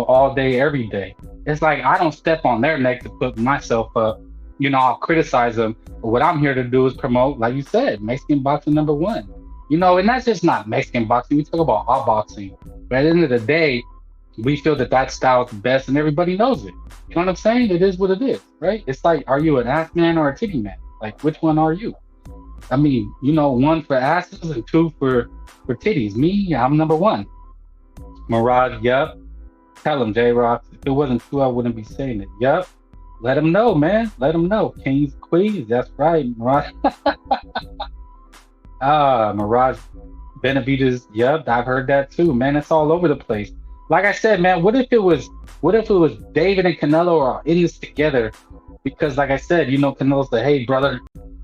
all day, every day. It's like I don't step on their neck to put myself up. I'll criticize them. But what I'm here to do is promote, like you said, Mexican boxing #1. And that's just not Mexican boxing. We talk about all boxing. But at the end of the day, we feel that style is the best and everybody knows it. You know what I'm saying? It is what it is, right? It's like, are you an ass man or a titty man? Like, which one are you? I mean, 1 for asses and 2 for titties. Me, I'm #1. Mirage, yup. Tell him, J-Rock. If it wasn't true, I wouldn't be saying it. Yup. Let him know, man. Let him know. Kings, queens. That's right, Mirage. Mirage. Benavides, yup. I've heard that too, man. It's all over the place. Like I said, man, what if it was David and Canelo are in this together? Because like I said, Canelo said, hey, brother,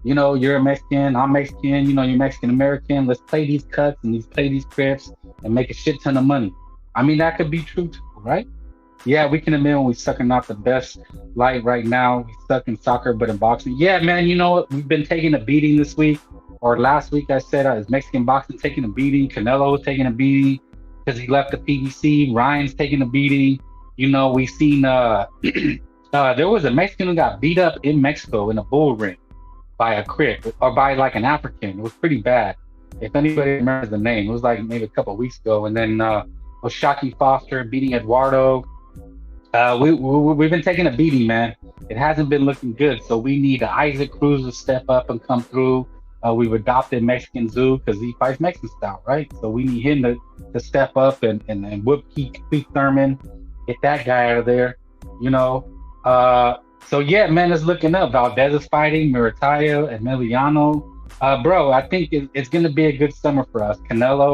you're a Mexican, I'm Mexican, you're Mexican-American. Let's play these cuts and play these Crips and make a shit ton of money. I mean, that could be true too, right? Yeah, we can admit when we sucking out the best light right now. We suck in soccer, but in boxing. Yeah, man, you know what? We've been taking a beating this week. Or last week I said is Mexican boxing taking a beating. Canelo was taking a beating because he left the PBC. Ryan's taking a beating. We've seen there was a Mexican who got beat up in Mexico in a bull ring by a Crip or by like an African. It was pretty bad. If anybody remembers the name, it was like maybe a couple of weeks ago. And then Oshaki Foster beating Eduardo. We've been taking a beating, man. It hasn't been looking good. So we need Isaac Cruz to step up and come through. We've adopted Mexican Zoo because he fights Mexican style, right? So we need him to step up and whoop Keith Thurman, get that guy out of there, So yeah, man, it's looking up. Valdez is fighting, Murataya, Emiliano. Bro, I think it's going to be a good summer for us. Canelo,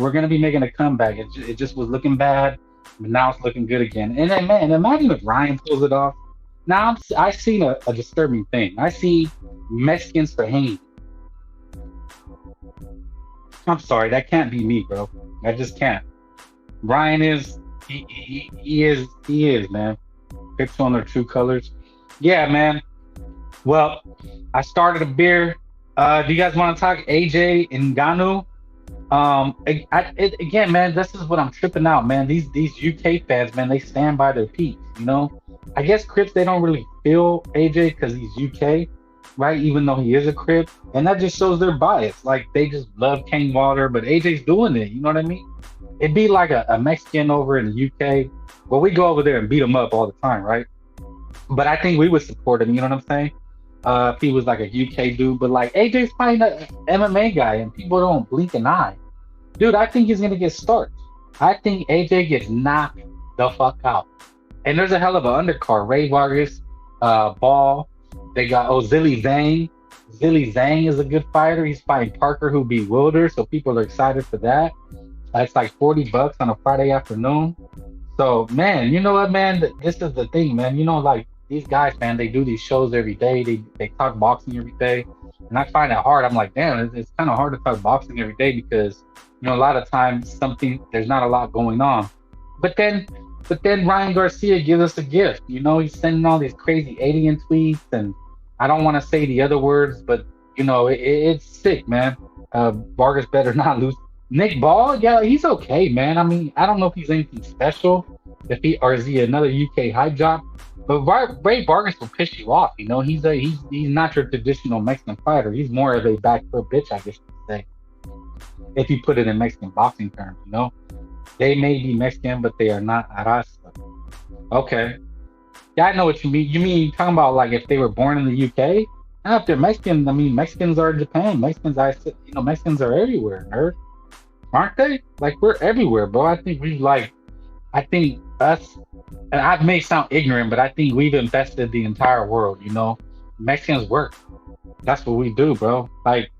we're going to be making a comeback. It just was looking bad, but now it's looking good again. And then, man, imagine if Ryan pulls it off. Now, I seen a disturbing thing. I see Mexicans for Haney. I'm sorry, that can't be me, bro. I just can't. Ryan is, he is, man. Picks on their true colors. Yeah, man. Well, I started a beer. Do you guys want to talk AJ and Ngannou? Again, man, this is what I'm tripping out, man. These UK fans, man, they stand by their peeps, I guess Crips, they don't really feel AJ because he's UK, right? Even though he is a Crip. And that just shows their bias. Like, they just love Kane Water, but AJ's doing it. You know what I mean? It'd be like a Mexican over in the UK. Well, we go over there and beat him up all the time, right? But I think we would support him, you know what I'm saying? If he was like a UK dude. But like, AJ's fighting an MMA guy and people don't blink an eye. Dude, I think he's going to get starched. I think AJ gets knocked the fuck out. And there's a hell of an undercard. Ray Vargas, Ball. They got Zilly Zhang. Zilly Zhang is a good fighter. He's fighting Parker, who beat Wilder. So people are excited for that. It's like $40 on a Friday afternoon. So, man, you know what, man? This is the thing, man. Like, these guys, man, they do these shows every day. They talk boxing every day. And I find it hard. I'm like, damn, it's kind of hard to talk boxing every day because, a lot of times there's not a lot going on. But then But then Ryan Garcia gives us a gift. You know, he's sending all these crazy alien tweets, and I don't want to say the other words, but you know, it's sick, man. Vargas better not lose. Nick Ball, yeah, he's okay, man. I mean, I don't know if he's anything special, or is he another UK hype job? But Ray Vargas will piss you off. You know, he's not your traditional Mexican fighter. He's more of a back foot bitch, I guess you could say, if you put it in Mexican boxing terms. You know, they may be Mexican, but they are not Arasta. Okay, yeah, I know what you mean. You mean talking about like if they were born in the UK? Now, if they're Mexican, I mean Mexicans are in Japan. Mexicans are everywhere, nerd, aren't they? Like we're everywhere, bro. I think us, and I may sound ignorant, but I think we've invested the entire world. You know, Mexicans work. That's what we do, bro. Like,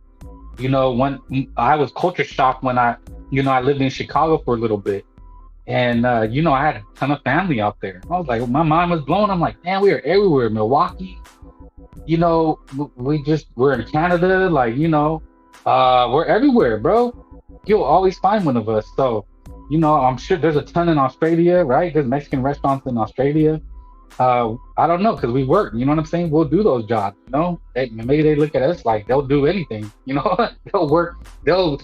you know, when I was culture shocked when I lived in Chicago for a little bit, and you know, I had a ton of family out there. I was like, my mind was blown. I'm like, man, we are everywhere. Milwaukee, you know, we're in Canada, like, you know, we're everywhere, bro. You'll always find one of us. So, you know, I'm sure there's a ton in Australia, right? There's Mexican restaurants in Australia. I don't know, because we work, you know what I'm saying? We'll do those jobs, you know? Maybe they look at us like they'll do anything, you know? They'll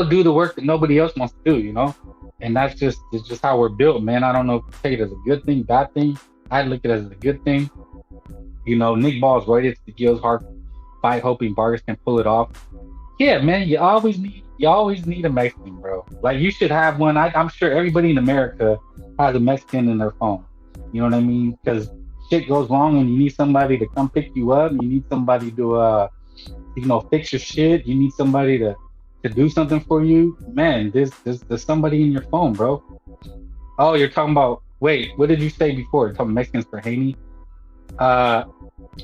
do the work that nobody else wants to do, you know? And it's just how we're built, man. I don't know if you take it as a good thing, bad thing. I look at it as a good thing. You know, Nick Ball's waited to Gil's hard fight, hoping Vargas can pull it off. Yeah, man, you always need a Mexican, bro. Like, you should have one. I'm sure everybody in America has a Mexican in their phone. You know what I mean? Because shit goes wrong and you need somebody to come pick you up. You need somebody to, you know, fix your shit. You need somebody to do something for you. Man, there's somebody in your phone, bro. Oh, you're talking about, wait, what did you say before? You're talking Mexicans for Haney?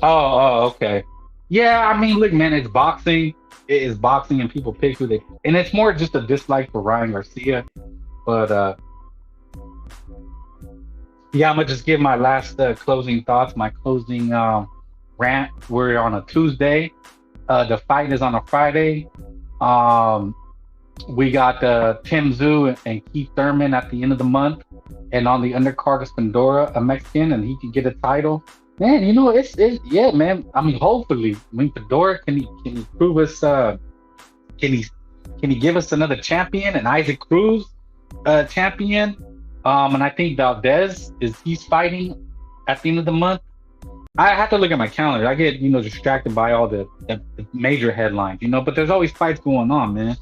Okay. Yeah, I mean, look, man, it's boxing. It is boxing, and people pick who they, and it's more just a dislike for Ryan Garcia. But yeah, I'm gonna just give my last closing thoughts, my closing rant. We're on a Tuesday. The fight is on a Friday. We got Tim Tszyu and Keith Thurman at the end of the month, and on the undercard is Pandora, a Mexican, and he can get a title. Man, you know, it's yeah, man. I mean, hopefully, I mean, Fedora, can he prove us? Can he give us another champion? And Isaac Cruz, champion. And I think Valdez he's fighting at the end of the month. I have to look at my calendar. I get, you know, distracted by all the major headlines, you know. But there's always fights going on, man.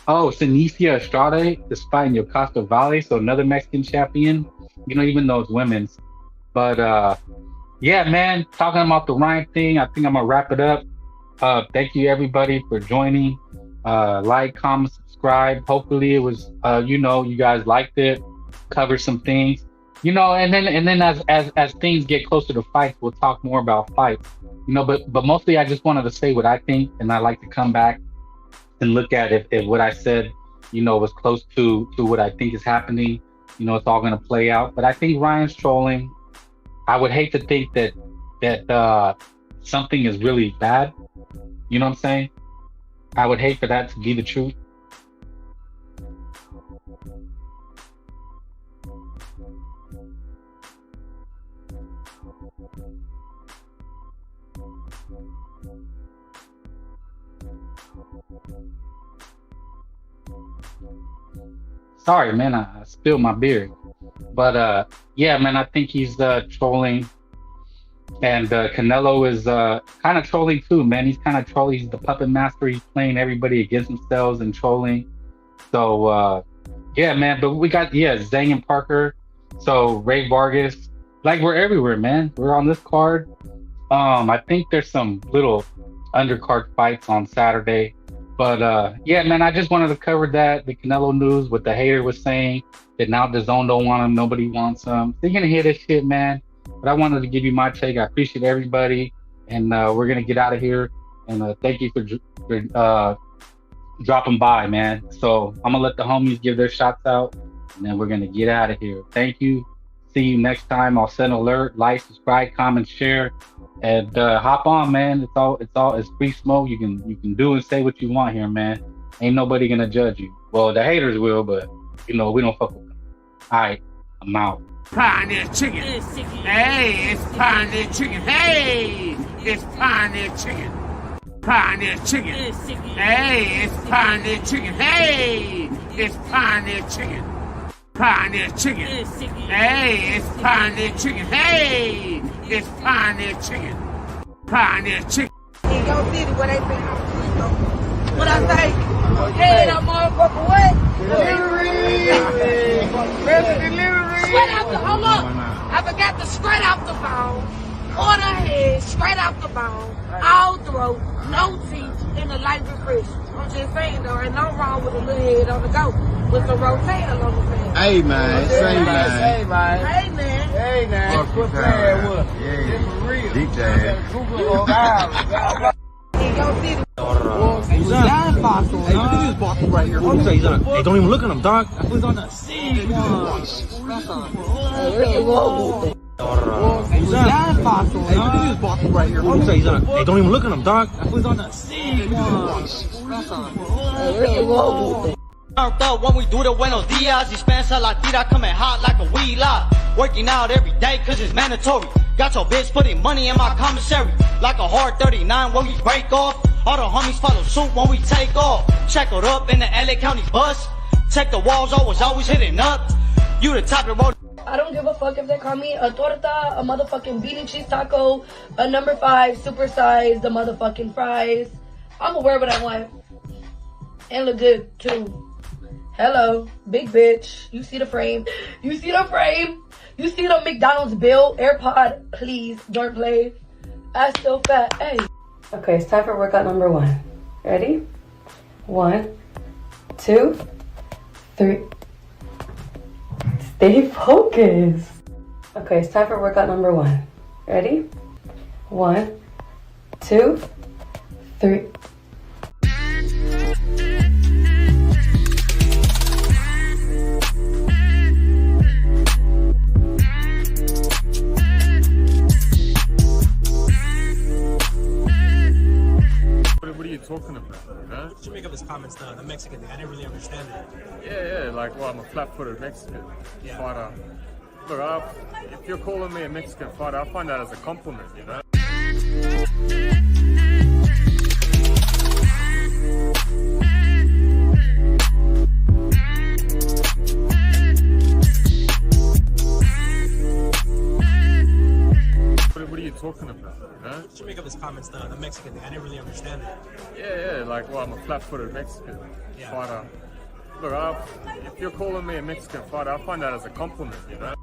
Oh, Sinicia Estrada is fighting Yocasta Valle, so another Mexican champion. You know, even though it's women's, but yeah, man, talking about the Ryan thing, I think I'm gonna wrap it up. Thank you everybody for joining. Like, comment, subscribe. Hopefully it was you know, you guys liked it. Cover some things. You know, and then as things get closer to fights, we'll talk more about fights. You know, but mostly I just wanted to say what I think, and I like to come back and look at if what I said, you know, was close to what I think is happening. You know, it's all gonna play out. But I think Ryan's trolling. I would hate to think that something is really bad. You know what I'm saying? I would hate for that to be the truth. Sorry, man, I spilled my beer. But yeah, man, I think he's trolling. And Canelo is kind of trolling too, man. He's kind of trolling. He's the puppet master. He's playing everybody against themselves and trolling. So yeah, man. But we got Zhang and Parker. So Ray Vargas. Like, we're everywhere, man. We're on this card. I think there's some little undercard fights on Saturday. But yeah, man, I just wanted to cover that, the Canelo news, what the hater was saying, that now the zone don't want him, nobody wants him. They're gonna hear this shit, man. But I wanted to give you my take. I appreciate everybody, and we're gonna get out of here. And thank you for dropping by, man. So I'm gonna let the homies give their shots out, and then we're gonna get out of here. Thank you. See you next time. I'll send alert, like, subscribe, comment, share, and hop on, man. It's free smoke. You can do and say what you want here, man. Ain't nobody gonna judge you. Well, the haters will, but you know, we don't fuck with them. All right, I'm out. Pioneer chicken. Hey, it's pioneer chicken. Hey, it's pioneer chicken. Pioneer chicken. Hey, it's pioneer chicken. Hey, it's pioneer chicken. Pioneer chicken. Hey, it's pioneer chicken. Hey, it's pioneer chicken. Pioneer chicken. In your city where they been what I say? Hey, that motherfucker what? Delivery. Straight out the, hold up. I forgot to straight out the bone. On the head, straight out the bone. All throat, no teeth, in the light refresh. I'm just saying though, ain't nothing wrong with a little head on the go. With some rotator on the face. Hey man, say man. Hey man. Hey man. Hey man. What's that? What? Yeah. For real. Deep In your city. Hey, don't even look at him, dog. He's on that scene. Hey, don't even look at him, dog. He's on that scene. Turned up when we do the buenos dias. Dispensa la tira coming hot like a weed lot. Working out every day cause it's mandatory. Got your bitch putting money in my commissary. Like a hard 39 when we break off. All the homies follow suit when we take off. Check it up in the LA County bus. Check the walls, always hitting up. You the top of the road. I don't give a fuck if they call me a torta, a motherfucking bean and cheese taco, a number 5 supersize the motherfucking fries. I'ma wear what I want. And look good too. Hello, big bitch. You see the frame. You see the frame. You see the McDonald's bill. AirPod, please, don't play. I still fat, hey. Okay, it's time for workout number 1. Ready? 1, 2, 3. Stay focused. Okay, it's time for workout number 1. Ready? 1, 2, 3. What are you talking about? Huh? What you make of his comments, the Mexican thing? I didn't really understand it. Yeah, like, well, I'm a flat-footed Mexican fighter. Look, if you're calling me a Mexican fighter, I find that as a compliment, you know? What are you talking about? Huh? What you make of his comments, the Mexican thing? I didn't really understand it. Yeah, like, well, I'm a flat-footed Mexican fighter. Look, if you're calling me a Mexican fighter, I find that as a compliment, you know?